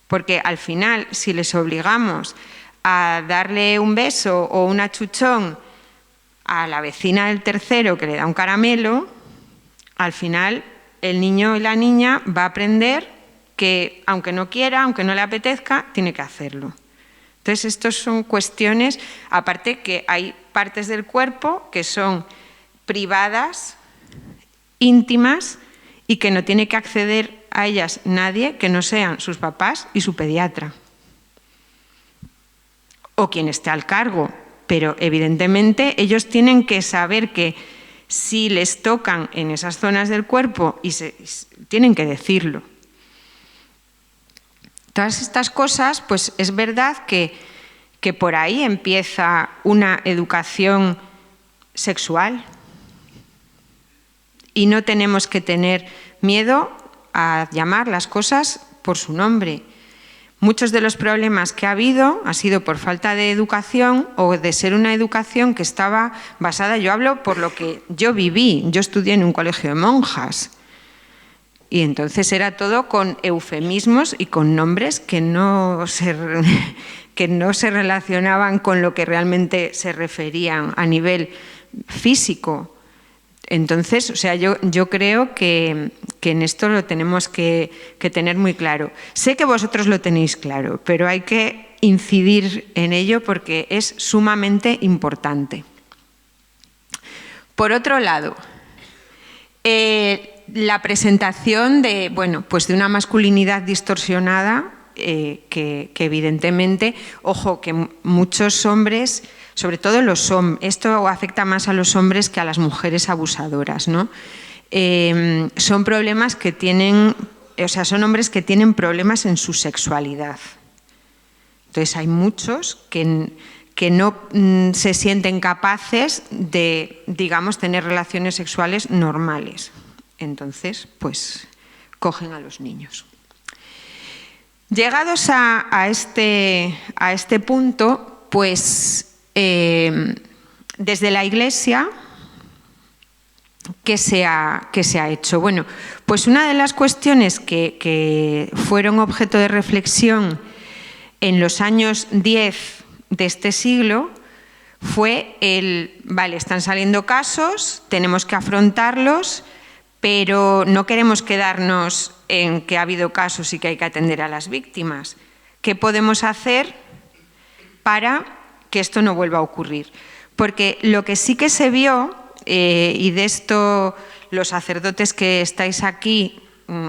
Porque al final, si les obligamos a darle un beso o un achuchón a la vecina del tercero que le da un caramelo, al final el niño y la niña va a aprender que aunque no quiera, aunque no le apetezca, tiene que hacerlo. Entonces, estas son cuestiones, aparte que hay partes del cuerpo que son privadas, íntimas, y que no tiene que acceder a ellas nadie que no sean sus papás y su pediatra. O quien esté al cargo, pero evidentemente ellos tienen que saber que si les tocan en esas zonas del cuerpo tienen que decirlo. Todas estas cosas, pues es verdad que por ahí empieza una educación sexual y no tenemos que tener miedo a llamar las cosas por su nombre. Muchos de los problemas que ha habido ha sido por falta de educación o de ser una educación que estaba basada, yo hablo por lo que yo viví, yo estudié en un colegio de monjas y entonces era todo con eufemismos y con nombres que no se relacionaban con lo que realmente se referían a nivel físico. Entonces, o sea, yo creo que en esto lo tenemos que tener muy claro. Sé que vosotros lo tenéis claro, pero hay que incidir en ello porque es sumamente importante. Por otro lado, la presentación de una masculinidad distorsionada que evidentemente, ojo, que muchos hombres, sobre todo los hombres, esto afecta más a los hombres que a las mujeres abusadoras, ¿no? Son problemas que tienen, son hombres que tienen problemas en su sexualidad. Entonces hay muchos que no se sienten capaces de, digamos, tener relaciones sexuales normales. Entonces, pues, cogen a los niños. Llegados a este punto, pues, desde la Iglesia, ¿qué se ha hecho? Bueno, pues una de las cuestiones que fueron objeto de reflexión en los años 10 de este siglo fue están saliendo casos, tenemos que afrontarlos, pero no queremos quedarnos en que ha habido casos y que hay que atender a las víctimas. ¿Qué podemos hacer para que esto no vuelva a ocurrir? Porque lo que sí que se vio, y de esto los sacerdotes que estáis aquí,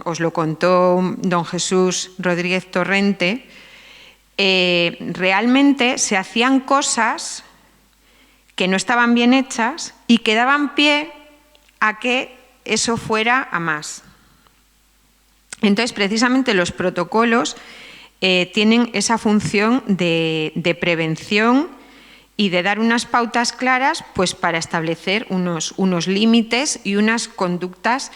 os lo contó don Jesús Rodríguez Torrente, realmente se hacían cosas que no estaban bien hechas y que daban pie a que eso fuera a más. Entonces, precisamente los protocolos tienen esa función de prevención y de dar unas pautas claras, pues, para establecer unos límites y unas conductas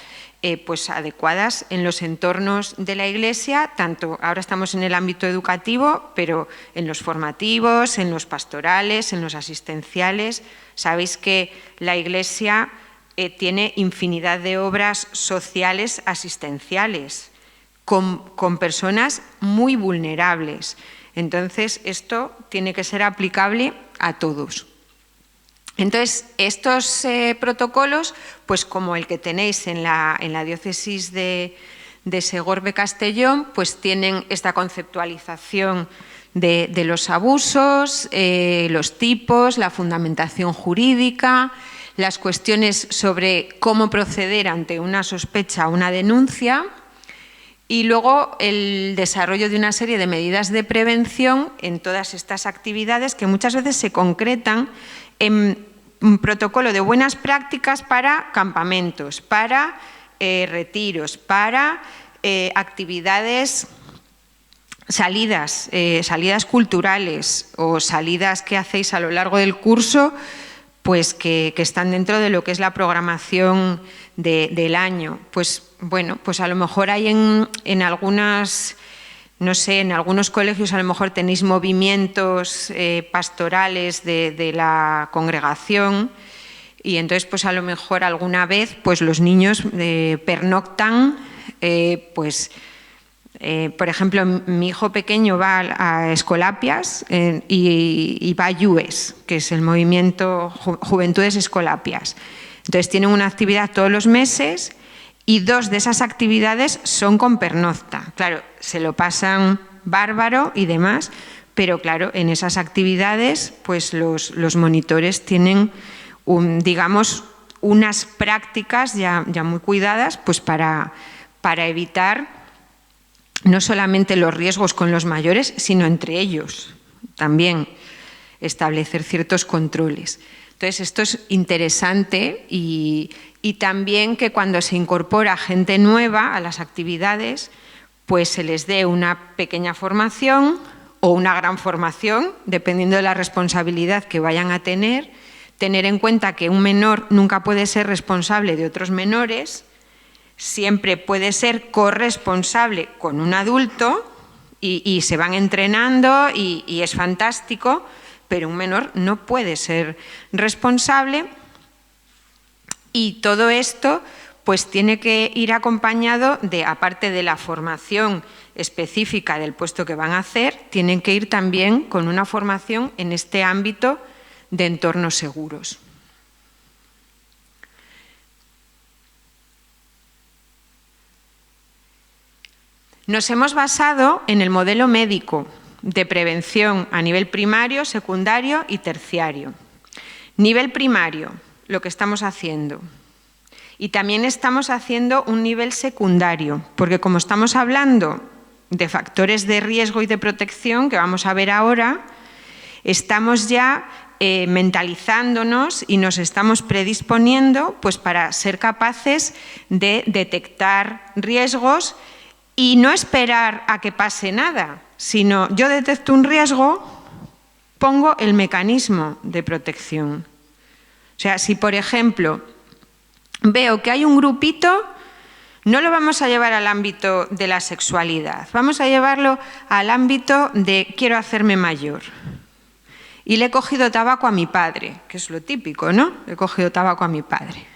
pues, adecuadas en los entornos de la Iglesia, tanto ahora estamos en el ámbito educativo, pero en los formativos, en los pastorales, en los asistenciales. Sabéis que la Iglesia tiene infinidad de obras sociales asistenciales con personas muy vulnerables. Entonces, esto tiene que ser aplicable a todos. Entonces, estos protocolos, pues como el que tenéis en la diócesis de Segorbe-Castellón, pues tienen esta conceptualización de los abusos, los tipos, la fundamentación jurídica, las cuestiones sobre cómo proceder ante una sospecha o una denuncia, y luego el desarrollo de una serie de medidas de prevención en todas estas actividades que muchas veces se concretan en un protocolo de buenas prácticas para campamentos, para retiros, para actividades, salidas culturales o salidas que hacéis a lo largo del curso, pues que están dentro de lo que es la programación del año. Pues bueno, pues a lo mejor hay en algunas, no sé, en algunos colegios a lo mejor tenéis movimientos pastorales de la congregación y entonces pues a lo mejor alguna vez pues los niños pernoctan, por ejemplo, mi hijo pequeño va a Escolapias y va a IUES, que es el movimiento Juventudes Escolapias. Entonces tienen una actividad todos los meses Y 2 de esas actividades son con pernocta. Claro, se lo pasan bárbaro y demás, pero claro, en esas actividades pues los monitores tienen, digamos, unas prácticas ya muy cuidadas pues para evitar no solamente los riesgos con los mayores, sino entre ellos también establecer ciertos controles. Entonces, esto es interesante y también que cuando se incorpora gente nueva a las actividades, pues se les dé una pequeña formación o una gran formación, dependiendo de la responsabilidad que vayan a tener en cuenta que un menor nunca puede ser responsable de otros menores, siempre puede ser corresponsable con un adulto y se van entrenando y es fantástico, pero un menor no puede ser responsable y todo esto pues tiene que ir acompañado de, aparte de la formación específica del puesto que van a hacer, tienen que ir también con una formación en este ámbito de entornos seguros. Nos hemos basado en el modelo médico de prevención a nivel primario, secundario y terciario. Nivel primario, lo que estamos haciendo. Y también estamos haciendo un nivel secundario, porque como estamos hablando de factores de riesgo y de protección, que vamos a ver ahora, estamos ya mentalizándonos y nos estamos predisponiendo pues, para ser capaces de detectar riesgos y no esperar a que pase nada, sino yo detecto un riesgo, pongo el mecanismo de protección. O sea, si por ejemplo veo que hay un grupito, no lo vamos a llevar al ámbito de la sexualidad, vamos a llevarlo al ámbito de quiero hacerme mayor. Y le he cogido tabaco a mi padre, que es lo típico, ¿no? Le he cogido tabaco a mi padre.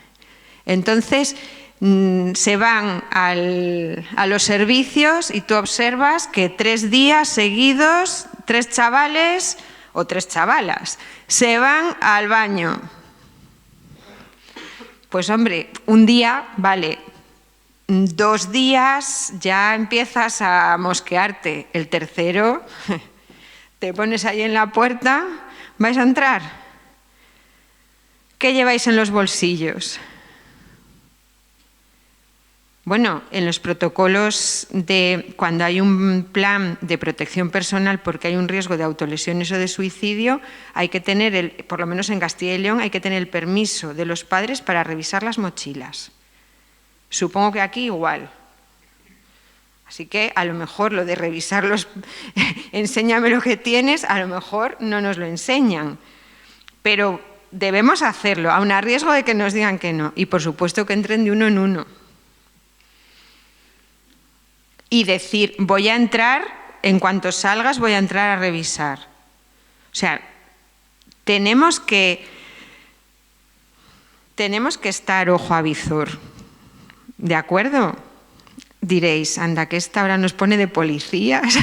Entonces, se van a los servicios y tú observas que 3 días seguidos, 3 chavales o 3 chavalas se van al baño. Pues hombre, un día, vale, 2 días ya empiezas a mosquearte, el tercero te pones ahí en la puerta, ¿vais a entrar? ¿Qué lleváis en los bolsillos? Bueno, en los protocolos de cuando hay un plan de protección personal porque hay un riesgo de autolesiones o de suicidio, hay que tener, por lo menos en Castilla y León, hay que tener el permiso de los padres para revisar las mochilas. Supongo que aquí igual. Así que a lo mejor lo de revisarlos, enséñame lo que tienes, a lo mejor no nos lo enseñan. Pero debemos hacerlo, aun a riesgo de que nos digan que no. Y por supuesto que entren de uno en uno. Y decir, voy a entrar, en cuanto salgas voy a entrar a revisar. O sea, tenemos que estar ojo a visor. ¿De acuerdo? Diréis, anda, que esta hora nos pone de policías,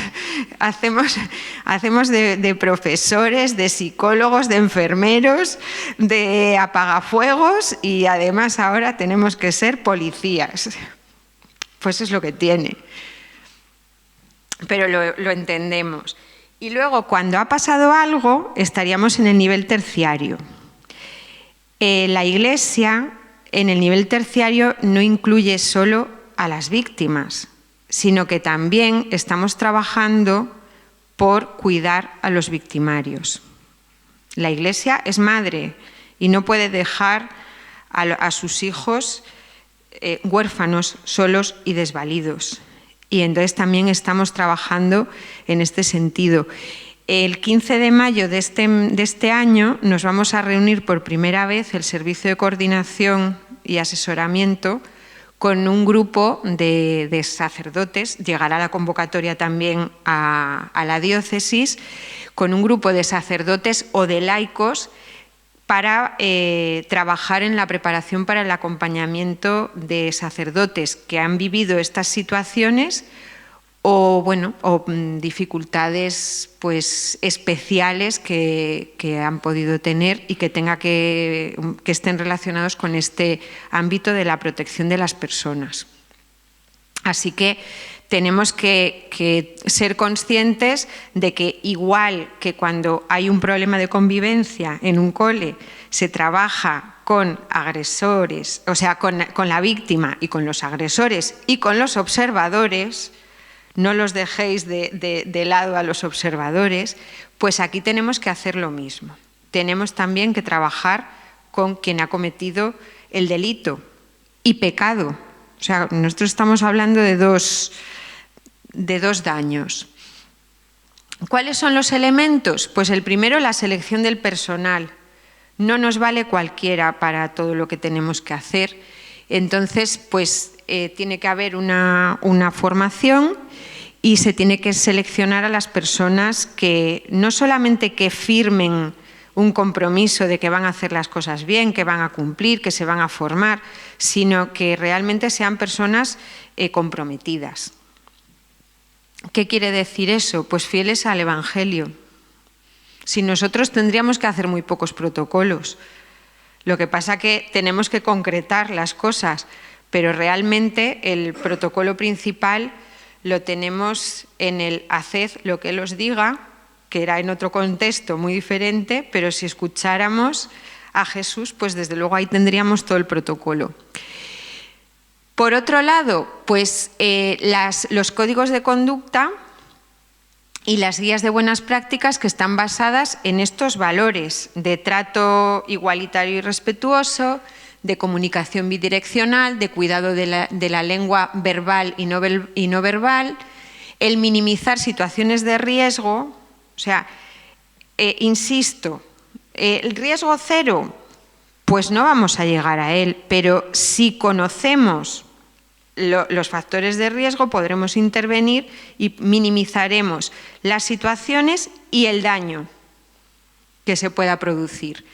hacemos de profesores, de psicólogos, de enfermeros, de apagafuegos y además ahora tenemos que ser policías. Pues es lo que tiene. Pero lo entendemos. Y luego, cuando ha pasado algo, estaríamos en el nivel terciario. La Iglesia, en el nivel terciario, no incluye solo a las víctimas, sino que también estamos trabajando por cuidar a los victimarios. La Iglesia es madre y no puede dejar a sus hijos huérfanos, solos y desvalidos. Y entonces también estamos trabajando en este sentido. El 15 de mayo de este año nos vamos a reunir por primera vez el Servicio de Coordinación y Asesoramiento con un grupo de sacerdotes, llegará la convocatoria también a la diócesis, con un grupo de sacerdotes o de laicos para trabajar en la preparación para el acompañamiento de sacerdotes que han vivido estas situaciones o, bueno, dificultades pues, especiales que han podido tener y que estén relacionados con este ámbito de la protección de las personas. Así que tenemos que ser conscientes de que igual que cuando hay un problema de convivencia en un cole se trabaja con agresores, o sea, con la víctima y con los agresores y con los observadores, no los dejéis de lado a los observadores, pues aquí tenemos que hacer lo mismo. Tenemos también que trabajar con quien ha cometido el delito y pecado. O sea, nosotros estamos hablando de dos daños. ¿Cuáles son los elementos? Pues el primero, la selección del personal. No nos vale cualquiera para todo lo que tenemos que hacer. Entonces, pues tiene que haber una formación y se tiene que seleccionar a las personas que no solamente que firmen un compromiso de que van a hacer las cosas bien, que van a cumplir, que se van a formar, sino que realmente sean personas comprometidas. ¿Qué quiere decir eso? Pues fieles al Evangelio. Si nosotros tendríamos que hacer muy pocos protocolos. Lo que pasa que tenemos que concretar las cosas, pero realmente el protocolo principal lo tenemos en el haced lo que Él os diga, que era en otro contexto muy diferente, pero si escucháramos a Jesús, pues desde luego ahí tendríamos todo el protocolo. Por otro lado, pues los códigos de conducta y las guías de buenas prácticas que están basadas en estos valores de trato igualitario y respetuoso, de comunicación bidireccional, de cuidado de la lengua verbal y no verbal, el minimizar situaciones de riesgo. O sea, insisto, el riesgo cero, pues no vamos a llegar a él, pero si conocemos los factores de riesgo podremos intervenir y minimizaremos las situaciones y el daño que se pueda producir.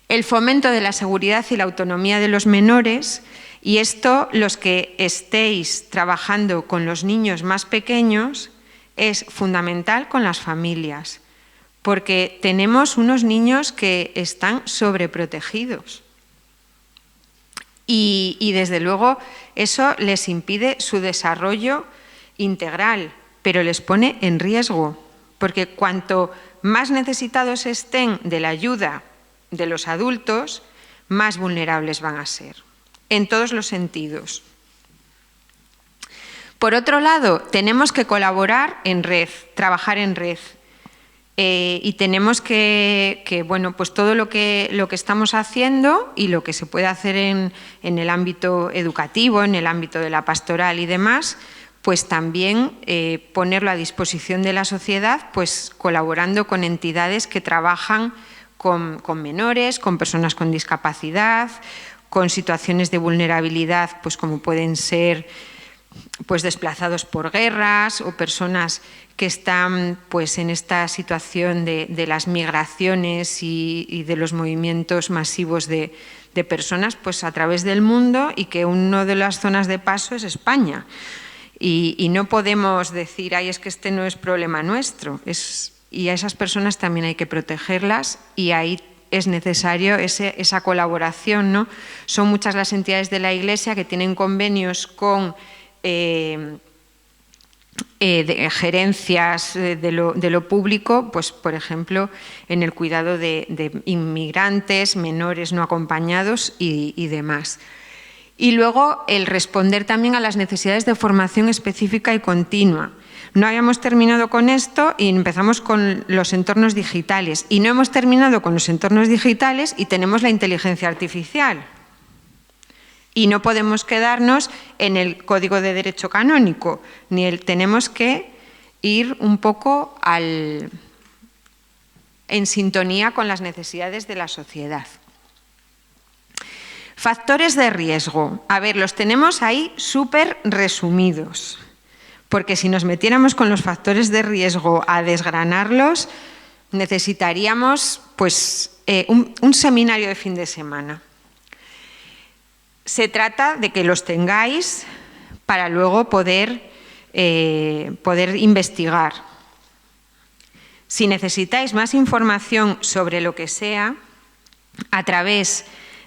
El fomento de la seguridad y la autonomía de los menores, y esto, los que estéis trabajando con los niños más pequeños, es fundamental con las familias, porque tenemos unos niños que están sobreprotegidos. Y desde luego eso les impide su desarrollo integral, pero les pone en riesgo, porque cuanto más necesitados estén de la ayuda de los adultos, más vulnerables van a ser, en todos los sentidos. Por otro lado, tenemos que colaborar en red, trabajar en red. Y tenemos que bueno, pues todo lo que estamos haciendo y lo que se puede hacer en el ámbito educativo, en el ámbito de la pastoral y demás, pues también ponerlo a disposición de la sociedad, pues colaborando con entidades que trabajan con menores, con personas con discapacidad, con situaciones de vulnerabilidad, pues como pueden ser pues desplazados por guerras o personas que están pues en esta situación de las migraciones y de los movimientos masivos de personas pues a través del mundo, y que una de las zonas de paso es España. Y no podemos decir, ay, es que este no es problema nuestro, y a esas personas también hay que protegerlas, y ahí es necesario esa colaboración, ¿no? Son muchas las entidades de la Iglesia que tienen convenios con de gerencias de lo público, pues por ejemplo en el cuidado de inmigrantes, menores no acompañados y demás. Y luego el responder también a las necesidades de formación específica y continua. No habíamos terminado con esto y empezamos con los entornos digitales, y no hemos terminado con los entornos digitales y tenemos la inteligencia artificial. Y no podemos quedarnos en el Código de Derecho Canónico, tenemos que ir un poco en sintonía con las necesidades de la sociedad. Factores de riesgo. A ver, los tenemos ahí súper resumidos, porque si nos metiéramos con los factores de riesgo a desgranarlos, necesitaríamos pues, un seminario de fin de semana. Se trata de que los tengáis para luego poder poder investigar. Si necesitáis más información sobre lo que sea, a través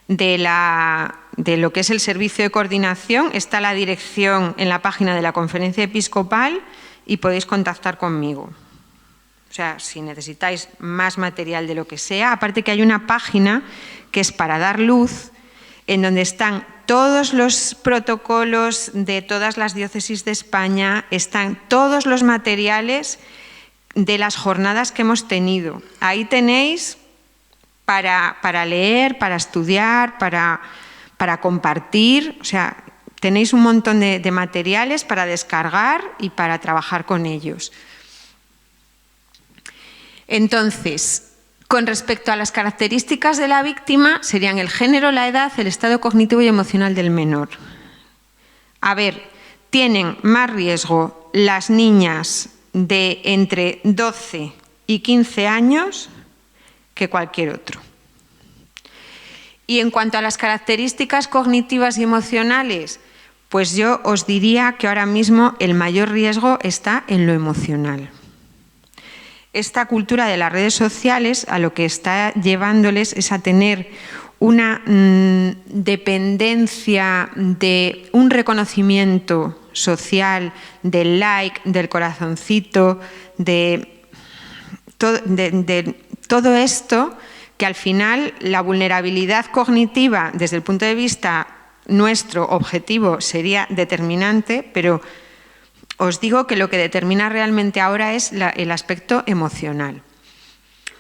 de lo que es el servicio de coordinación, está la dirección en la página de la Conferencia Episcopal y podéis contactar conmigo. O sea, si necesitáis más material de lo que sea, aparte que hay una página que es para dar luz, en donde están todos los protocolos de todas las diócesis de España, están todos los materiales de las jornadas que hemos tenido. Ahí tenéis para leer, para estudiar, para compartir, o sea, tenéis un montón de materiales para descargar y para trabajar con ellos. Entonces, con respecto a las características de la víctima, serían el género, la edad, el estado cognitivo y emocional del menor. A ver, tienen más riesgo las niñas de entre 12 y 15 años que cualquier otro. Y en cuanto a las características cognitivas y emocionales, pues yo os diría que ahora mismo el mayor riesgo está en lo emocional. Esta cultura de las redes sociales a lo que está llevándoles es a tener una dependencia de un reconocimiento social, del like, del corazoncito, de todo esto, que al final la vulnerabilidad cognitiva desde el punto de vista nuestro objetivo sería determinante, pero os digo que lo que determina realmente ahora es el aspecto emocional.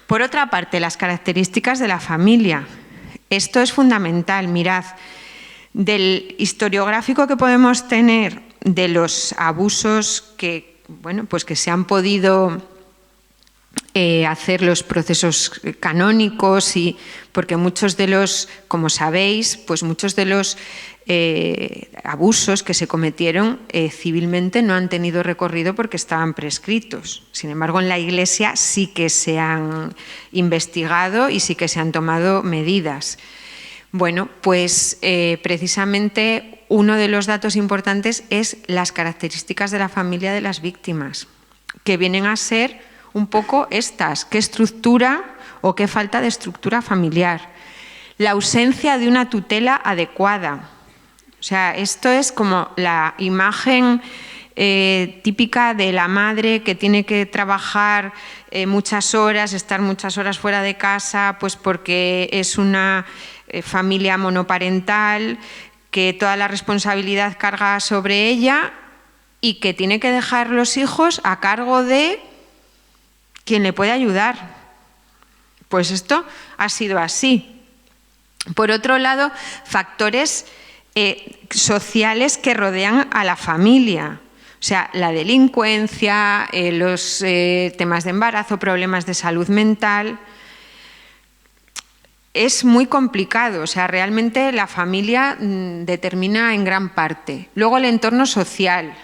Por otra parte, las características de la familia. Esto es fundamental. Mirad, del historiográfico que podemos tener de los abusos que se han podido hacer los procesos canónicos, y porque muchos de los, como sabéis, pues muchos de los abusos que se cometieron civilmente no han tenido recorrido porque estaban prescritos. Sin embargo, en la Iglesia sí que se han investigado y sí que se han tomado medidas. Bueno, pues precisamente uno de los datos importantes es las características de la familia de las víctimas, que vienen a ser un poco estas: qué estructura o qué falta de estructura familiar, la ausencia de una tutela adecuada. O sea, esto es como la imagen típica de la madre que tiene que trabajar muchas horas, estar muchas horas fuera de casa, pues porque es una familia monoparental, que toda la responsabilidad carga sobre ella y que tiene que dejar los hijos a cargo de quien le puede ayudar. Pues esto ha sido así. Por otro lado, factores sociales que rodean a la familia. O sea, la delincuencia, los temas de embarazo, problemas de salud mental. Es muy complicado, o sea, realmente la familia determina en gran parte. Luego el entorno social,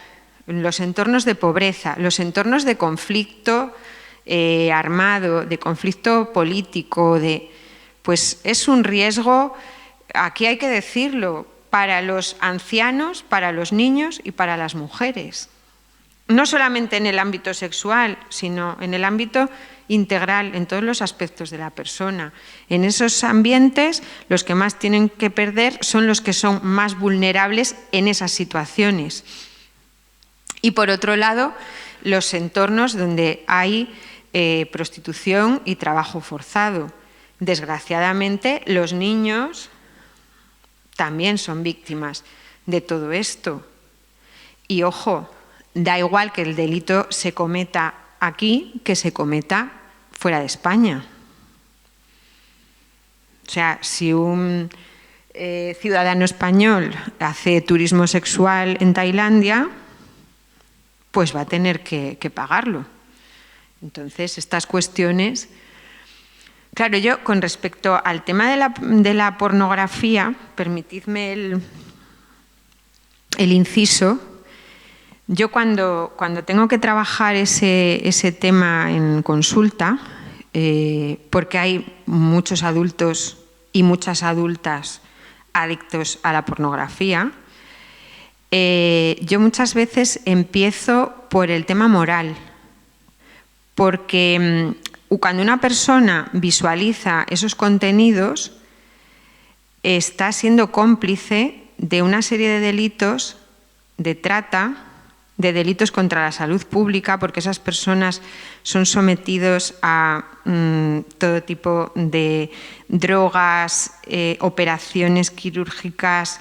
los entornos de pobreza, los entornos de conflicto armado, de conflicto político, pues es un riesgo, aquí hay que decirlo, para los ancianos, para los niños y para las mujeres. No solamente en el ámbito sexual, sino en el ámbito integral, en todos los aspectos de la persona. En esos ambientes, los que más tienen que perder son los que son más vulnerables en esas situaciones. Y por otro lado, los entornos donde hay prostitución y trabajo forzado. Desgraciadamente, los niños también son víctimas de todo esto. Y ojo, da igual que el delito se cometa aquí que se cometa fuera de España. O sea, si un ciudadano español hace turismo sexual en Tailandia, pues va a tener que pagarlo. Entonces, estas cuestiones... Claro, yo con respecto al tema de la pornografía, permitidme el inciso, yo cuando tengo que trabajar ese tema en consulta, porque hay muchos adultos y muchas adultas adictos a la pornografía, yo muchas veces empiezo por el tema moral, porque cuando una persona visualiza esos contenidos, está siendo cómplice de una serie de delitos de trata, de delitos contra la salud pública, porque esas personas son sometidos a todo tipo de drogas, operaciones quirúrgicas,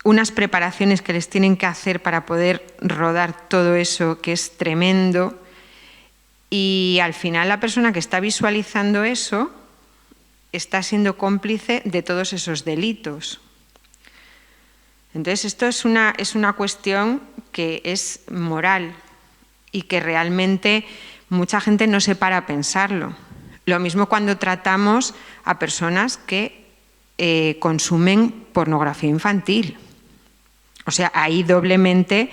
unas preparaciones que les tienen que hacer para poder rodar todo eso, que es tremendo. Y al final la persona que está visualizando eso está siendo cómplice de todos esos delitos. Entonces, esto es una cuestión que es moral y que realmente mucha gente no se para a pensarlo. Lo mismo cuando tratamos a personas que consumen pornografía infantil. O sea, ahí doblemente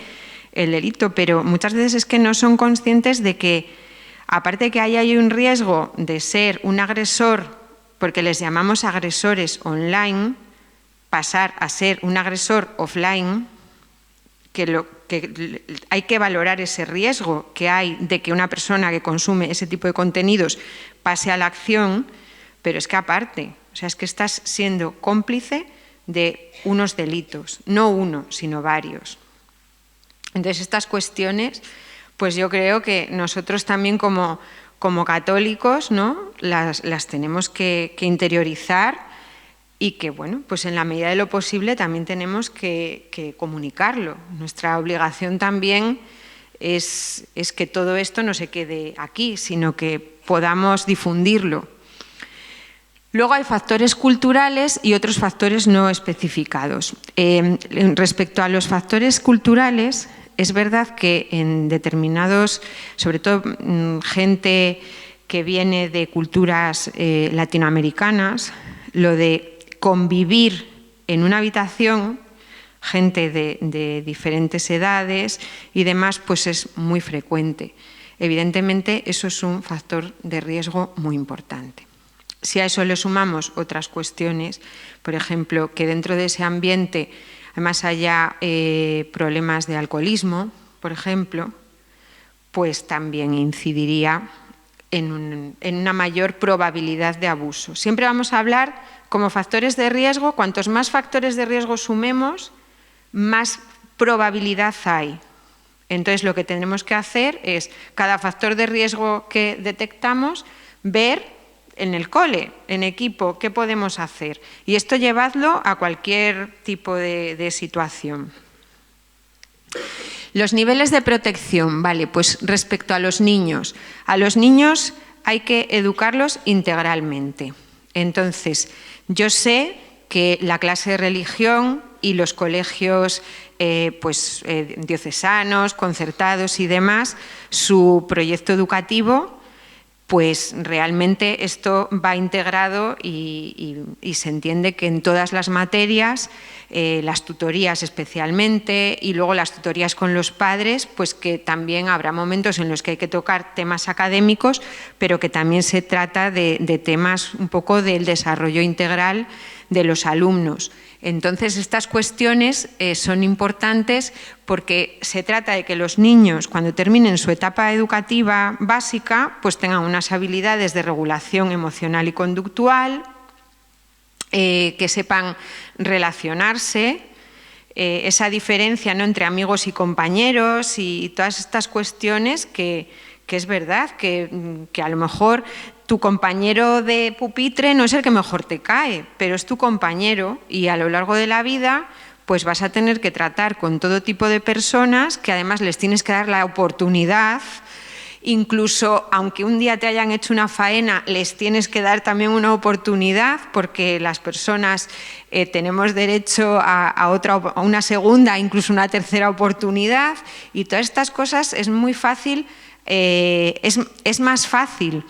el delito, pero muchas veces es que no son conscientes de que, aparte de que ahí hay un riesgo de ser un agresor, porque les llamamos agresores online, pasar a ser un agresor offline, que hay que valorar ese riesgo que hay de que una persona que consume ese tipo de contenidos pase a la acción, pero es que aparte, o sea, es que estás siendo cómplice de unos delitos, no uno, sino varios. Entonces, estas cuestiones, pues yo creo que nosotros también como católicos, ¿no?, las tenemos que interiorizar y que, bueno, pues en la medida de lo posible también tenemos que comunicarlo. Nuestra obligación también es que todo esto no se quede aquí, sino que podamos difundirlo. Luego hay factores culturales y otros factores no especificados. Respecto a los factores culturales, es verdad que en determinados, sobre todo gente que viene de culturas latinoamericanas, lo de convivir en una habitación, gente de diferentes edades y demás, pues es muy frecuente. Evidentemente, eso es un factor de riesgo muy importante. Si a eso le sumamos otras cuestiones, por ejemplo, que dentro de ese ambiente además haya problemas de alcoholismo, por ejemplo, pues también incidiría en una mayor probabilidad de abuso. Siempre vamos a hablar como factores de riesgo. Cuantos más factores de riesgo sumemos, más probabilidad hay. Entonces, lo que tenemos que hacer es, cada factor de riesgo que detectamos, ver en el cole, en equipo, qué podemos hacer. Y esto llevadlo a cualquier tipo de situación. Los niveles de protección, vale, pues respecto a los niños hay que educarlos integralmente. Entonces, yo sé que la clase de religión y los colegios diocesanos, concertados y demás, su proyecto educativo, pues realmente esto va integrado y se entiende que en todas las materias, las tutorías especialmente, y luego las tutorías con los padres, pues que también habrá momentos en los que hay que tocar temas académicos, pero que también se trata de temas un poco del desarrollo integral de los alumnos. Entonces, estas cuestiones son importantes porque se trata de que los niños, cuando terminen su etapa educativa básica, pues tengan unas habilidades de regulación emocional y conductual, que sepan relacionarse, esa diferencia, ¿no?, entre amigos y compañeros y todas estas cuestiones que es verdad que a lo mejor tu compañero de pupitre no es el que mejor te cae, pero es tu compañero, y a lo largo de la vida pues vas a tener que tratar con todo tipo de personas que además les tienes que dar la oportunidad, incluso aunque un día te hayan hecho una faena, les tienes que dar también una oportunidad, porque las personas tenemos derecho a una segunda, incluso una tercera oportunidad, y todas estas cosas es muy fácil, es más fácil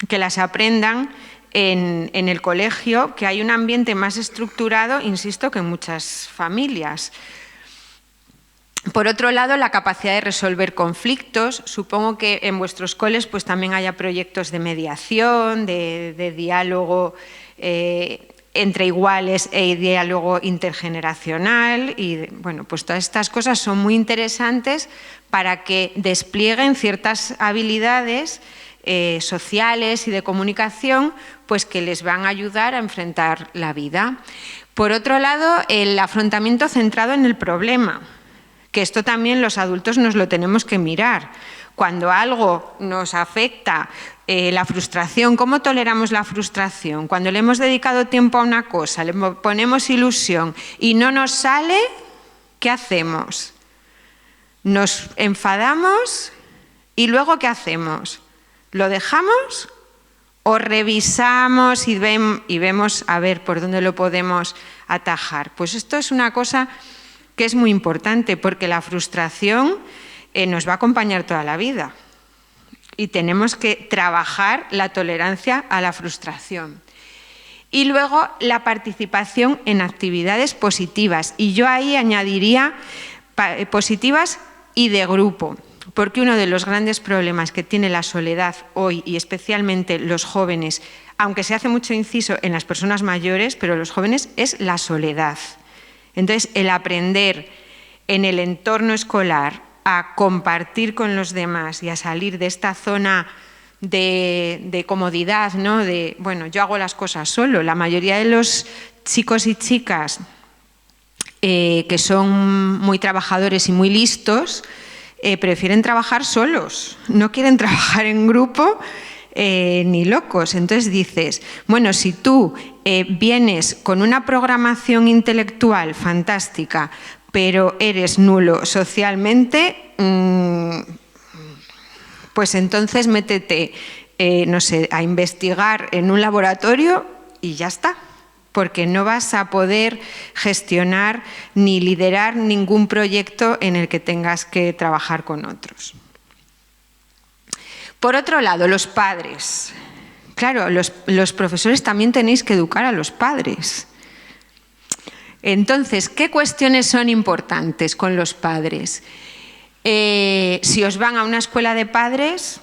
que las aprendan en el colegio, que hay un ambiente más estructurado, insisto, que en muchas familias. Por otro lado, la capacidad de resolver conflictos. Supongo que en vuestros coles pues también haya proyectos de mediación, de diálogo entre iguales e diálogo intergeneracional y bueno, pues todas estas cosas son muy interesantes para que desplieguen ciertas habilidades sociales y de comunicación pues que les van a ayudar a enfrentar la vida. Por otro lado, el afrontamiento centrado en el problema, que esto también los adultos nos lo tenemos que mirar. Cuando algo nos afecta, la frustración, ¿cómo toleramos la frustración? Cuando le hemos dedicado tiempo a una cosa, le ponemos ilusión y no nos sale, ¿qué hacemos? Nos enfadamos y luego ¿qué hacemos? ¿Lo dejamos o revisamos y vemos a ver por dónde lo podemos atajar? Pues esto es una cosa que es muy importante porque la frustración nos va a acompañar toda la vida y tenemos que trabajar la tolerancia a la frustración. Y luego la participación en actividades positivas, y yo ahí añadiría positivas y de grupo, porque uno de los grandes problemas que tiene la soledad hoy y especialmente los jóvenes, aunque se hace mucho inciso en las personas mayores, pero los jóvenes es la soledad. Entonces, el aprender en el entorno escolar a compartir con los demás y a salir de esta zona de comodidad, ¿no? De, bueno, yo hago las cosas solo. La mayoría de los chicos y chicas que son muy trabajadores y muy listos prefieren trabajar solos, no quieren trabajar en grupo ni locos. Entonces dices, bueno, si tú vienes con una programación intelectual fantástica, pero eres nulo socialmente, pues entonces métete, no sé, a investigar en un laboratorio y ya está, porque no vas a poder gestionar ni liderar ningún proyecto en el que tengas que trabajar con otros. Por otro lado, los padres. Claro, los profesores también tenéis que educar a los padres. Entonces, ¿qué cuestiones son importantes con los padres? Si os van a una escuela de padres,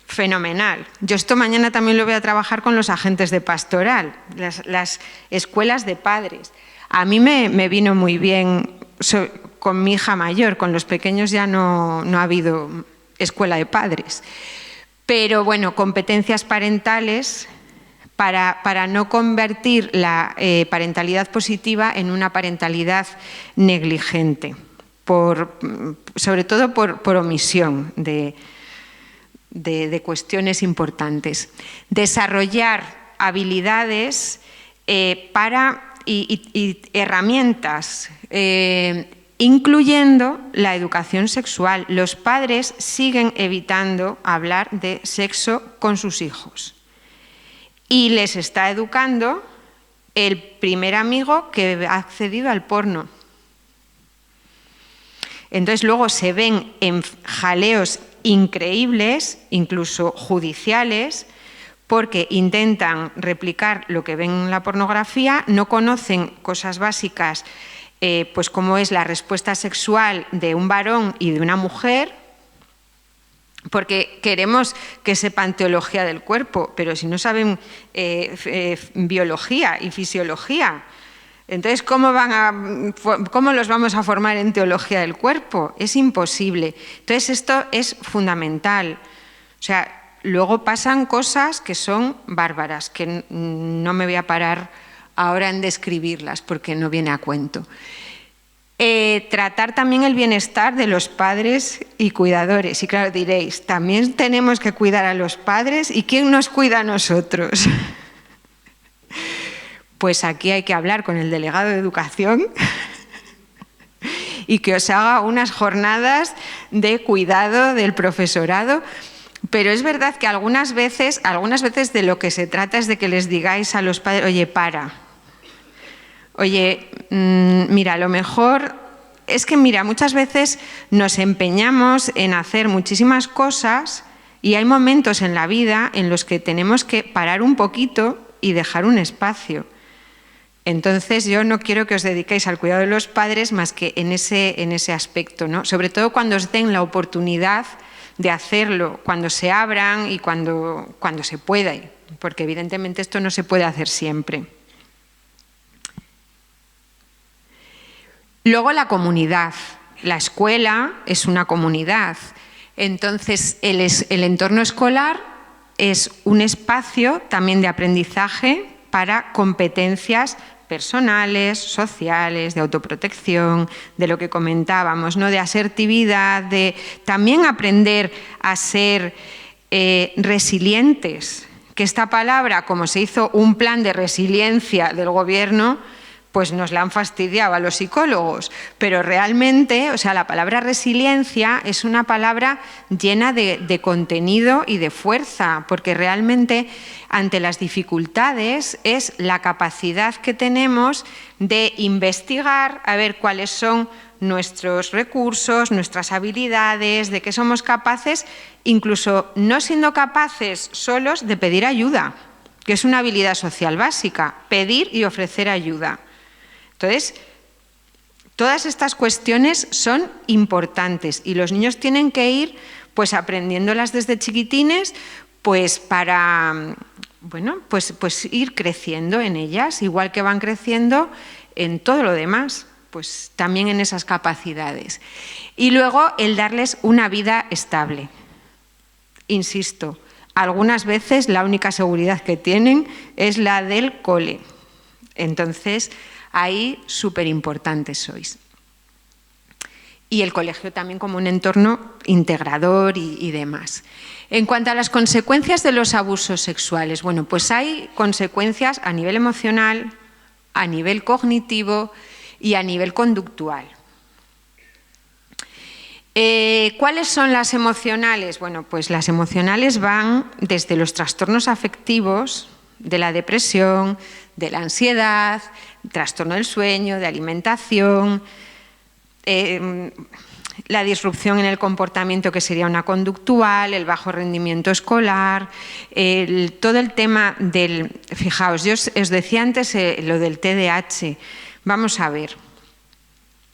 fenomenal. Yo esto mañana también lo voy a trabajar con los agentes de pastoral, las escuelas de padres. A mí me vino muy bien con mi hija mayor, con los pequeños ya no ha habido escuela de padres. Pero bueno, competencias parentales para no convertir la parentalidad positiva en una parentalidad negligente, sobre todo por omisión de cuestiones importantes. Desarrollar habilidades y herramientas, incluyendo la educación sexual. Los padres siguen evitando hablar de sexo con sus hijos y les está educando el primer amigo que ha accedido al porno. Entonces luego se ven en jaleos increíbles, incluso judiciales, porque intentan replicar lo que ven en la pornografía, no conocen cosas básicas, pues como es la respuesta sexual de un varón y de una mujer, porque queremos que sepan teología del cuerpo, pero si no saben biología y fisiología, entonces, ¿cómo los vamos a formar en teología del cuerpo? Es imposible. Entonces, esto es fundamental. O sea, luego pasan cosas que son bárbaras, que no me voy a parar ahora en describirlas porque no viene a cuento. Tratar también el bienestar de los padres y cuidadores. Y claro, diréis, también tenemos que cuidar a los padres. ¿Y quién nos cuida a nosotros? Pues aquí hay que hablar con el delegado de educación y que os haga unas jornadas de cuidado del profesorado. Pero es verdad que algunas veces de lo que se trata es de que les digáis a los padres, oye, mira, lo mejor es que, mira, muchas veces nos empeñamos en hacer muchísimas cosas y hay momentos en la vida en los que tenemos que parar un poquito y dejar un espacio. Entonces, yo no quiero que os dediquéis al cuidado de los padres más que en ese aspecto, ¿no? Sobre todo cuando os den la oportunidad de hacerlo, cuando se abran y cuando se pueda. porque evidentemente esto no se puede hacer siempre. Luego la comunidad. La escuela es una comunidad. Entonces, el entorno escolar es un espacio también de aprendizaje para competencias personales, sociales, de autoprotección, de lo que comentábamos, ¿no? De asertividad, de también aprender a ser resilientes, que esta palabra, como se hizo un plan de resiliencia del gobierno, pues nos la han fastidiado a los psicólogos, pero realmente, o sea, la palabra resiliencia es una palabra llena de contenido y de fuerza, porque realmente ante las dificultades es la capacidad que tenemos de investigar, a ver cuáles son nuestros recursos, nuestras habilidades, de qué somos capaces, incluso no siendo capaces solos de pedir ayuda, que es una habilidad social básica, pedir y ofrecer ayuda. Entonces, todas estas cuestiones son importantes y los niños tienen que ir pues aprendiéndolas desde chiquitines pues para bueno, pues ir creciendo en ellas, igual que van creciendo en todo lo demás, pues también en esas capacidades. Y luego el darles una vida estable. Insisto, algunas veces la única seguridad que tienen es la del cole. Entonces, ahí súper importantes sois. Y el colegio también como un entorno integrador y demás. En cuanto a las consecuencias de los abusos sexuales, bueno, pues hay consecuencias a nivel emocional, a nivel cognitivo y a nivel conductual. ¿Cuáles son las emocionales? Bueno, pues las emocionales van desde los trastornos afectivos, de la depresión, de la ansiedad, trastorno del sueño, de alimentación, la disrupción en el comportamiento que sería una conductual, el bajo rendimiento escolar, todo el tema del... Fijaos, yo os decía antes lo del TDAH. Vamos a ver.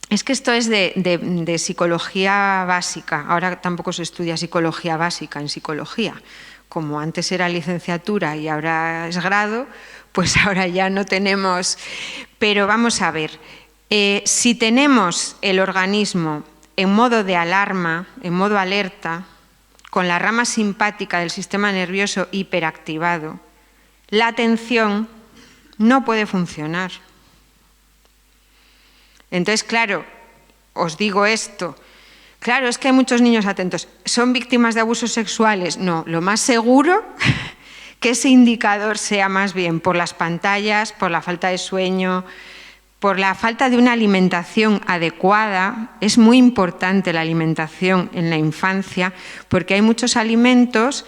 Es que esto es de psicología básica. Ahora tampoco se estudia psicología básica en psicología. Como antes era licenciatura y ahora es grado, pues ahora ya no tenemos. Pero vamos a ver, si tenemos el organismo en modo de alarma, en modo alerta, con la rama simpática del sistema nervioso hiperactivado, la atención no puede funcionar. Entonces, claro, os digo esto. Claro, es que hay muchos niños atentos. ¿Son víctimas de abusos sexuales? No, lo más seguro que ese indicador sea más bien por las pantallas, por la falta de sueño, por la falta de una alimentación adecuada. Es muy importante la alimentación en la infancia porque hay muchos alimentos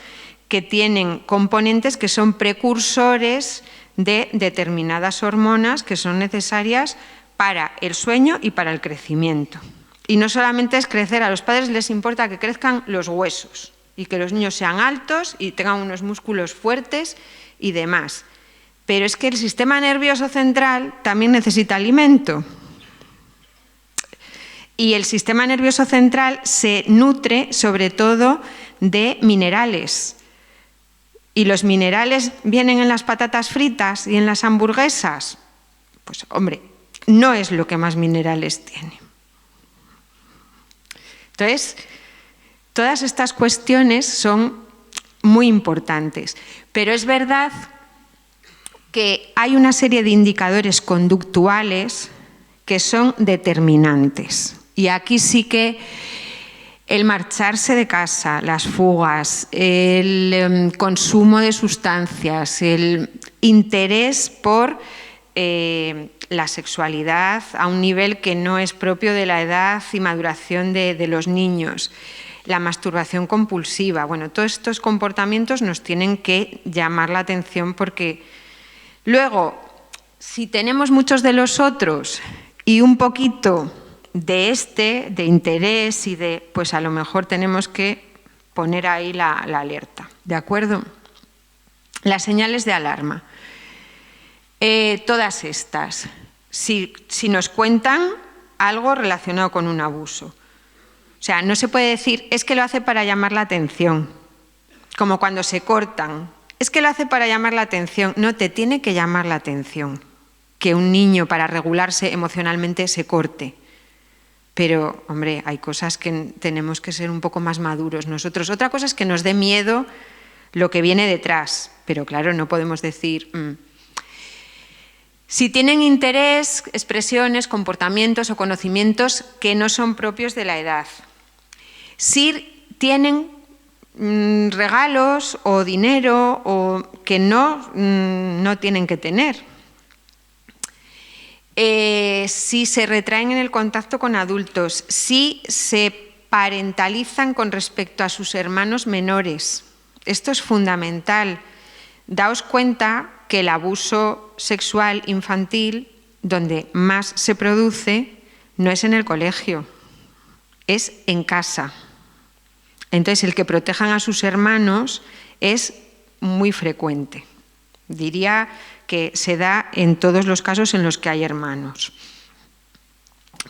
que tienen componentes que son precursores de determinadas hormonas que son necesarias para el sueño y para el crecimiento. Y no solamente es crecer, a los padres les importa que crezcan los huesos y que los niños sean altos y tengan unos músculos fuertes y demás. Pero es que el sistema nervioso central también necesita alimento. Y el sistema nervioso central se nutre sobre todo de minerales. ¿Y los minerales vienen en las patatas fritas y en las hamburguesas? Pues hombre, no es lo que más minerales tiene. Entonces, todas estas cuestiones son muy importantes, pero es verdad que hay una serie de indicadores conductuales que son determinantes. Y aquí sí que el marcharse de casa, las fugas, el consumo de sustancias, el interés por la sexualidad a un nivel que no es propio de la edad y maduración de los niños, la masturbación compulsiva. Bueno, todos estos comportamientos nos tienen que llamar la atención porque luego, si tenemos muchos de los otros y un poquito de interés y pues a lo mejor tenemos que poner ahí la alerta, ¿de acuerdo? Las señales de alarma. Todas estas, si nos cuentan algo relacionado con un abuso. O sea, no se puede decir, es que lo hace para llamar la atención, como cuando se cortan es que lo hace para llamar la atención. No, te tiene que llamar la atención que un niño para regularse emocionalmente se corte. Pero, hombre, hay cosas que tenemos que ser un poco más maduros nosotros. Otra cosa es que nos dé miedo lo que viene detrás, pero claro, no podemos decir... Si tienen interés, expresiones, comportamientos o conocimientos que no son propios de la edad. Si tienen regalos o dinero o que no tienen que tener. Si se retraen en el contacto con adultos, si se parentalizan con respecto a sus hermanos menores. Esto es fundamental. Daos cuenta que el abuso sexual infantil, donde más se produce, no es en el colegio, es en casa. Entonces, el que protejan a sus hermanos es muy frecuente. Diría que se da en todos los casos en los que hay hermanos.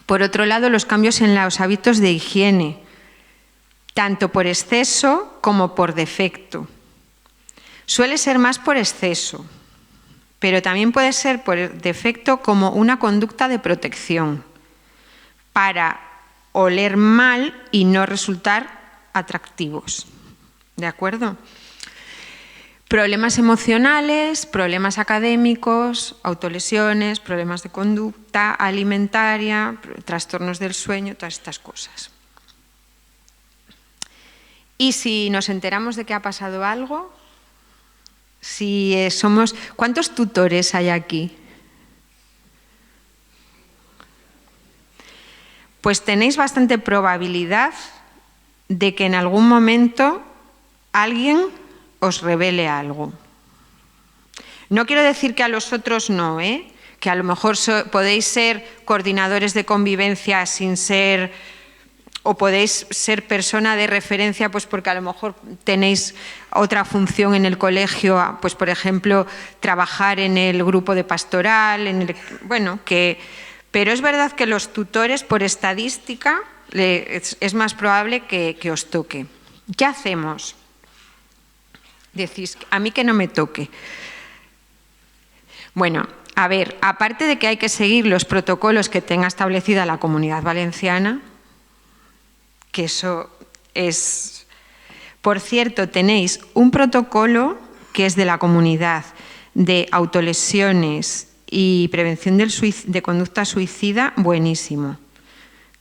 Por otro lado, los cambios en los hábitos de higiene, tanto por exceso como por defecto. Suele ser más por exceso, pero también puede ser por defecto como una conducta de protección para oler mal y no resultar atractivos. ¿De acuerdo? Problemas emocionales, problemas académicos, autolesiones, problemas de conducta alimentaria, trastornos del sueño, todas estas cosas. Y si nos enteramos de que ha pasado algo, si somos... ¿Cuántos tutores hay aquí? Pues tenéis bastante probabilidad de que en algún momento alguien os revele algo. No quiero decir que a los otros no, que a lo mejor podéis ser coordinadores de convivencia sin ser, o podéis ser persona de referencia, pues porque a lo mejor tenéis otra función en el colegio, pues por ejemplo, trabajar en el grupo de pastoral, pero es verdad que los tutores, por estadística, es más probable que os toque. ¿Qué hacemos? Decís, a mí que no me toque. Bueno, a ver, aparte de que hay que seguir los protocolos que tenga establecida la Comunidad Valenciana, que eso es... Por cierto, tenéis un protocolo que es de la comunidad de autolesiones y prevención de conducta suicida, buenísimo,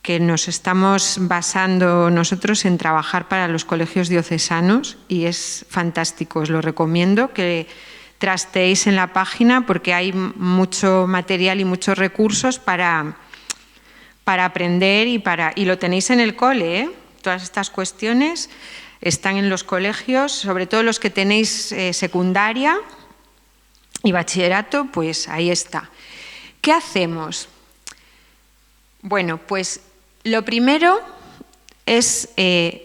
que nos estamos basando nosotros en trabajar para los colegios diocesanos y es fantástico, os lo recomiendo que trasteéis en la página porque hay mucho material y muchos recursos para aprender y lo tenéis en el cole, Todas estas cuestiones están en los colegios, sobre todo los que tenéis secundaria y bachillerato, pues ahí está. ¿Qué hacemos? Bueno, pues lo primero es,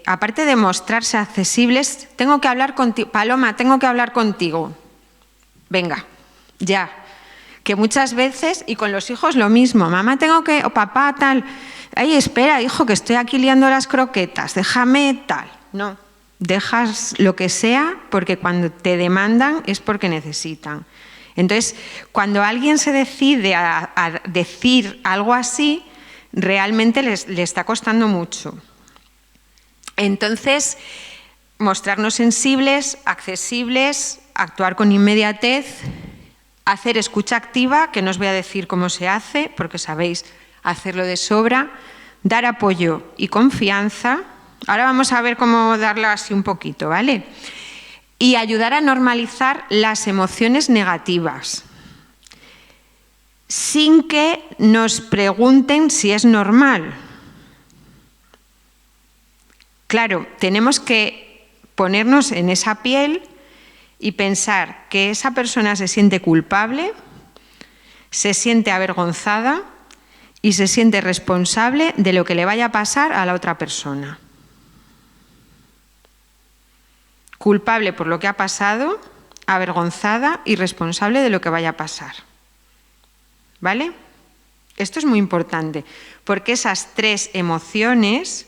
aparte de mostrarse accesibles, tengo que hablar contigo. Paloma, tengo que hablar contigo. Venga, ya. Que muchas veces, y con los hijos lo mismo, mamá tengo que, o papá tal, ay, espera, hijo, que estoy aquí liando las croquetas, déjame tal. No, dejas lo que sea porque cuando te demandan es porque necesitan. Entonces, cuando alguien se decide a decir algo así, realmente le está costando mucho. Entonces, mostrarnos sensibles, accesibles, actuar con inmediatez, hacer escucha activa, que no os voy a decir cómo se hace, porque sabéis hacerlo de sobra, dar apoyo y confianza. Ahora vamos a ver cómo darlo así un poquito, ¿vale? Y ayudar a normalizar las emociones negativas, sin que nos pregunten si es normal. Claro, tenemos que ponernos en esa piel y pensar que esa persona se siente culpable, se siente avergonzada y se siente responsable de lo que le vaya a pasar a la otra persona. Culpable por lo que ha pasado, avergonzada y responsable de lo que vaya a pasar. ¿Vale? Esto es muy importante, porque esas tres emociones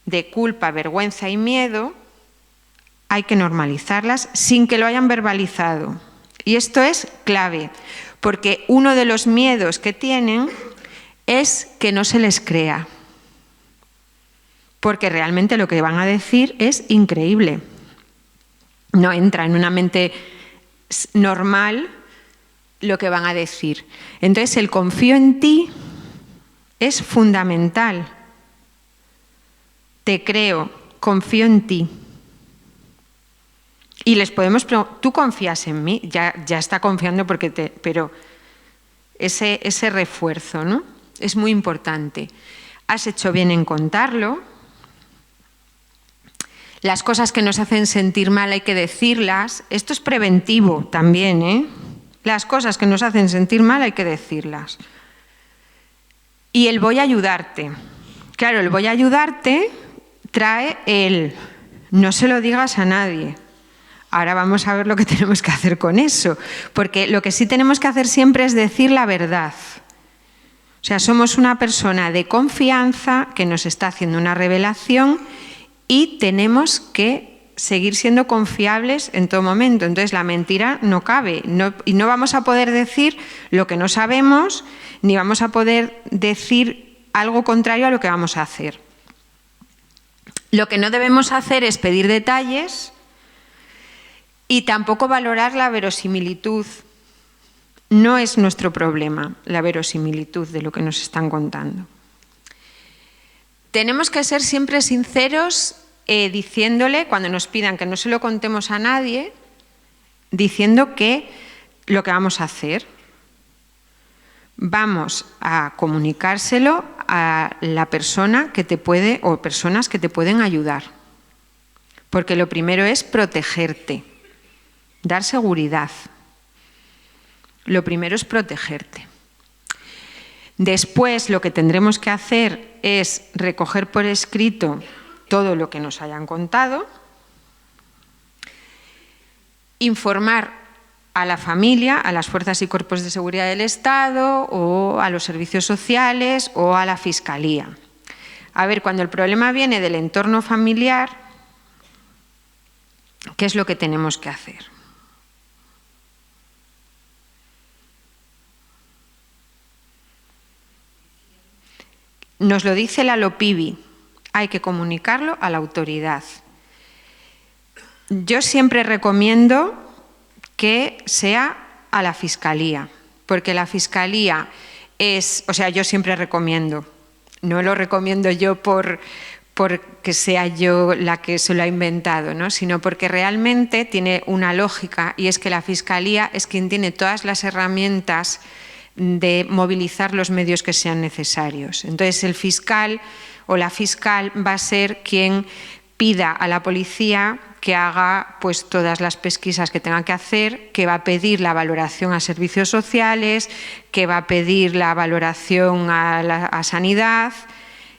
de culpa, vergüenza y miedo hay que normalizarlas sin que lo hayan verbalizado. Y esto es clave, porque uno de los miedos que tienen es que no se les crea, porque realmente lo que van a decir es increíble. No entra en una mente normal lo que van a decir. Entonces, el confío en ti es fundamental. Te creo, confío en ti. Y les podemos preguntar, ¿tú confías en mí? Ya está confiando pero ese refuerzo, ¿no? Es muy importante. Has hecho bien en contarlo. Las cosas que nos hacen sentir mal hay que decirlas. Esto es preventivo también, ¿eh? Las cosas que nos hacen sentir mal hay que decirlas. Y el voy a ayudarte. Claro, el voy a ayudarte trae el no se lo digas a nadie. Ahora vamos a ver lo que tenemos que hacer con eso, porque lo que sí tenemos que hacer siempre es decir la verdad. O sea, somos una persona de confianza que nos está haciendo una revelación y tenemos que seguir siendo confiables en todo momento. Entonces, la mentira no cabe y no vamos a poder decir lo que no sabemos, ni vamos a poder decir algo contrario a lo que vamos a hacer. Lo que no debemos hacer es pedir detalles y tampoco valorar la verosimilitud. No es nuestro problema la verosimilitud de lo que nos están contando. Tenemos que ser siempre sinceros diciéndole, cuando nos pidan que no se lo contemos a nadie, diciendo que lo que vamos a hacer, vamos a comunicárselo a la persona que te puede o personas que te pueden ayudar. Porque lo primero es protegerte, dar seguridad. Lo primero es protegerte. Después lo que tendremos que hacer es recoger por escrito todo lo que nos hayan contado, informar a la familia, a las fuerzas y cuerpos de seguridad del Estado o a los servicios sociales o a la Fiscalía. A ver, cuando el problema viene del entorno familiar, ¿qué es lo que tenemos que hacer? Nos lo dice la LOPIBI, hay que comunicarlo a la autoridad. Yo siempre recomiendo que sea a la Fiscalía, porque la Fiscalía yo siempre recomiendo, no lo recomiendo yo porque sea yo la que se lo ha inventado, ¿no? Sino porque realmente tiene una lógica y es que la Fiscalía es quien tiene todas las herramientas de movilizar los medios que sean necesarios. Entonces, el fiscal o la fiscal va a ser quien pida a la policía que haga pues todas las pesquisas que tenga que hacer, que va a pedir la valoración a servicios sociales, que va a pedir la valoración a sanidad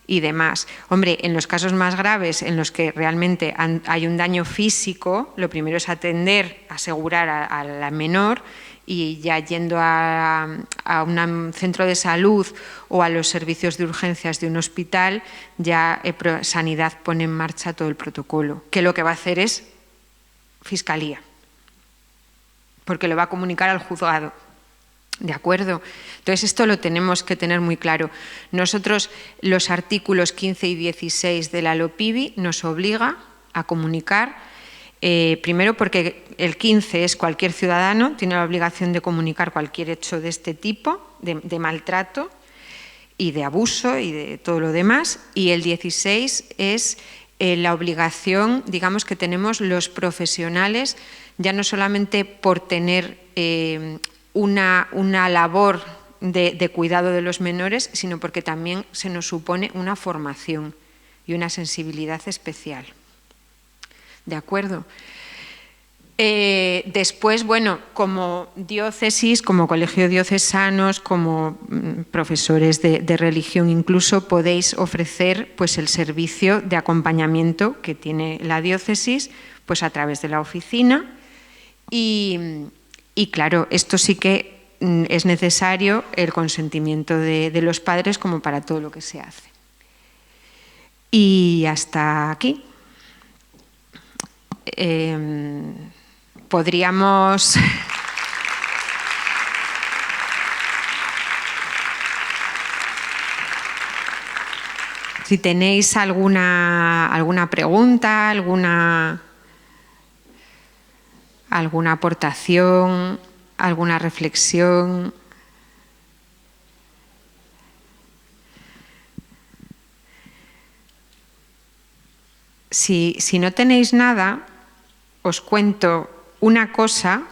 y demás. Hombre, en los casos más graves en los que realmente hay un daño físico, lo primero es asegurar a la menor y ya yendo a un centro de salud o a los servicios de urgencias de un hospital, ya Sanidad pone en marcha todo el protocolo, que lo que va a hacer es Fiscalía, porque lo va a comunicar al juzgado. ¿De acuerdo? Entonces, esto lo tenemos que tener muy claro. Nosotros, los artículos 15 y 16 de la LOPIBI nos obliga a comunicar, primero porque el 15 es cualquier ciudadano, tiene la obligación de comunicar cualquier hecho de este tipo, de maltrato y de abuso y de todo lo demás, y el 16 es la obligación, digamos, que tenemos los profesionales, ya no solamente por tener una labor de cuidado de los menores, sino porque también se nos supone una formación y una sensibilidad especial. ¿De acuerdo? Después, bueno, como diócesis, como colegio diocesanos, como profesores de religión incluso, podéis ofrecer pues, el servicio de acompañamiento que tiene la diócesis pues, a través de la oficina y claro, esto sí que es necesario el consentimiento de los padres como para todo lo que se hace. Y hasta aquí. podríamos... Si tenéis alguna pregunta, alguna aportación, alguna reflexión. Si no tenéis nada, os cuento una cosa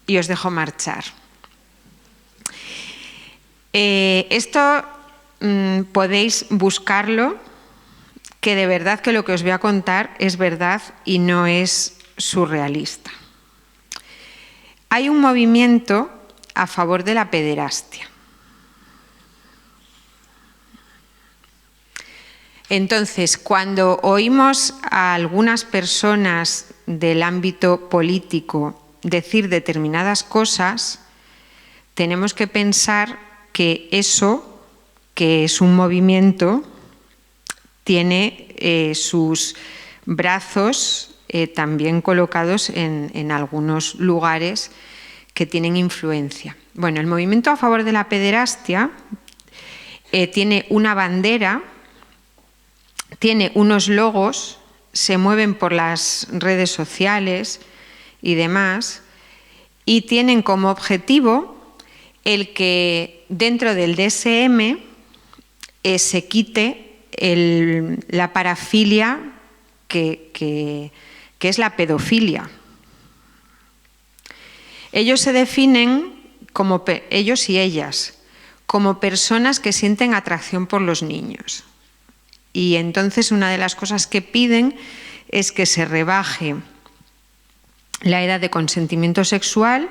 y os dejo marchar. Esto podéis buscarlo, que de verdad que lo que os voy a contar es verdad y no es surrealista. Hay un movimiento a favor de la pederastia. Entonces, cuando oímos a algunas personas del ámbito político decir determinadas cosas, tenemos que pensar que eso, que es un movimiento, tiene sus brazos también colocados en algunos lugares que tienen influencia. Bueno, el movimiento a favor de la pederastia tiene una bandera, tiene unos logos, se mueven por las redes sociales y demás, y tienen como objetivo el que dentro del DSM se quite la parafilia que es la pedofilia. Ellos se definen como ellos y ellas como personas que sienten atracción por los niños. Y entonces una de las cosas que piden es que se rebaje la edad de consentimiento sexual,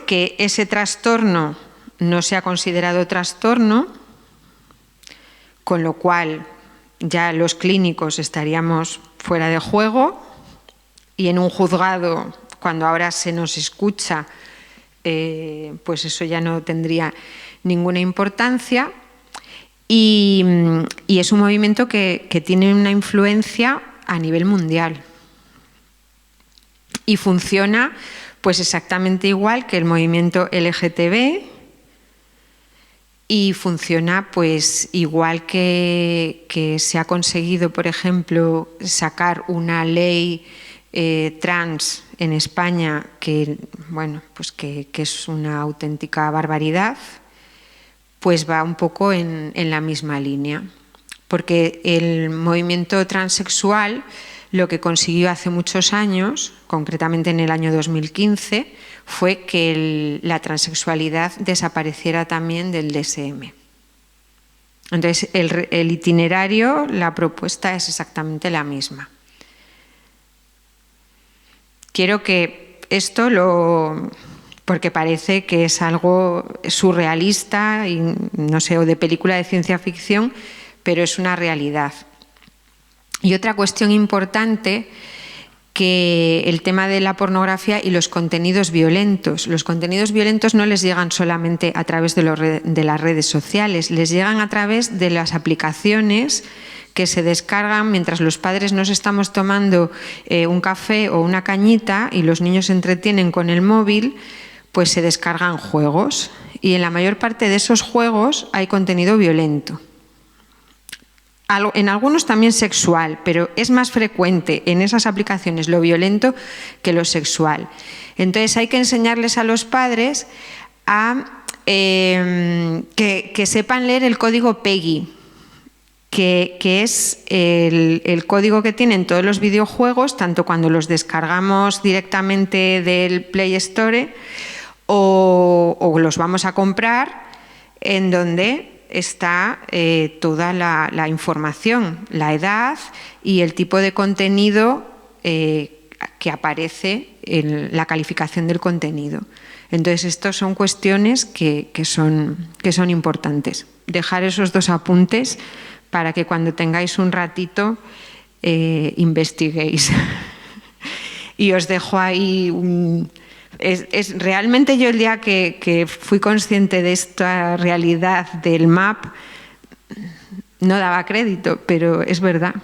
que ese trastorno no sea considerado trastorno, con lo cual ya los clínicos estaríamos fuera de juego, y en un juzgado, cuando ahora se nos escucha, pues eso ya no tendría ninguna importancia. Y es un movimiento que tiene una influencia a nivel mundial y funciona pues exactamente igual que el movimiento LGTB, y funciona pues igual que se ha conseguido, por ejemplo, sacar una ley trans en España que, bueno, pues que es una auténtica barbaridad, pues va un poco en la misma línea. Porque el movimiento transexual lo que consiguió hace muchos años, concretamente en el año 2015, fue que la transexualidad desapareciera también del DSM. Entonces, el itinerario, la propuesta es exactamente la misma. Quiero que esto porque parece que es algo surrealista y no sé, o de película de ciencia ficción, pero es una realidad. Y otra cuestión importante, que el tema de la pornografía y los contenidos violentos. Los contenidos violentos no les llegan solamente a través de las redes sociales, les llegan a través de las aplicaciones que se descargan mientras los padres nos estamos tomando un café o una cañita y los niños se entretienen con el móvil, pues se descargan juegos. Y en la mayor parte de esos juegos hay contenido violento. En algunos también sexual, pero es más frecuente en esas aplicaciones lo violento que lo sexual. Entonces hay que enseñarles a los padres que sepan leer el código PEGI, que es el código que tienen todos los videojuegos, tanto cuando los descargamos directamente del Play Store o los vamos a comprar, en donde está toda la información, la edad y el tipo de contenido que aparece en la calificación del contenido. Entonces, estas son cuestiones que son importantes. Dejar esos dos apuntes para que cuando tengáis un ratito investiguéis. Y os dejo ahí realmente yo el día que fui consciente de esta realidad del MAP no daba crédito, pero es verdad.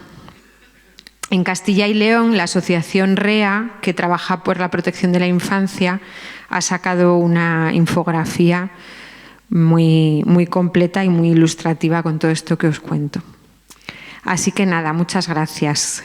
En Castilla y León, la asociación REA, que trabaja por la protección de la infancia, ha sacado una infografía muy completa y muy ilustrativa con todo esto que os cuento. Así que nada, muchas gracias.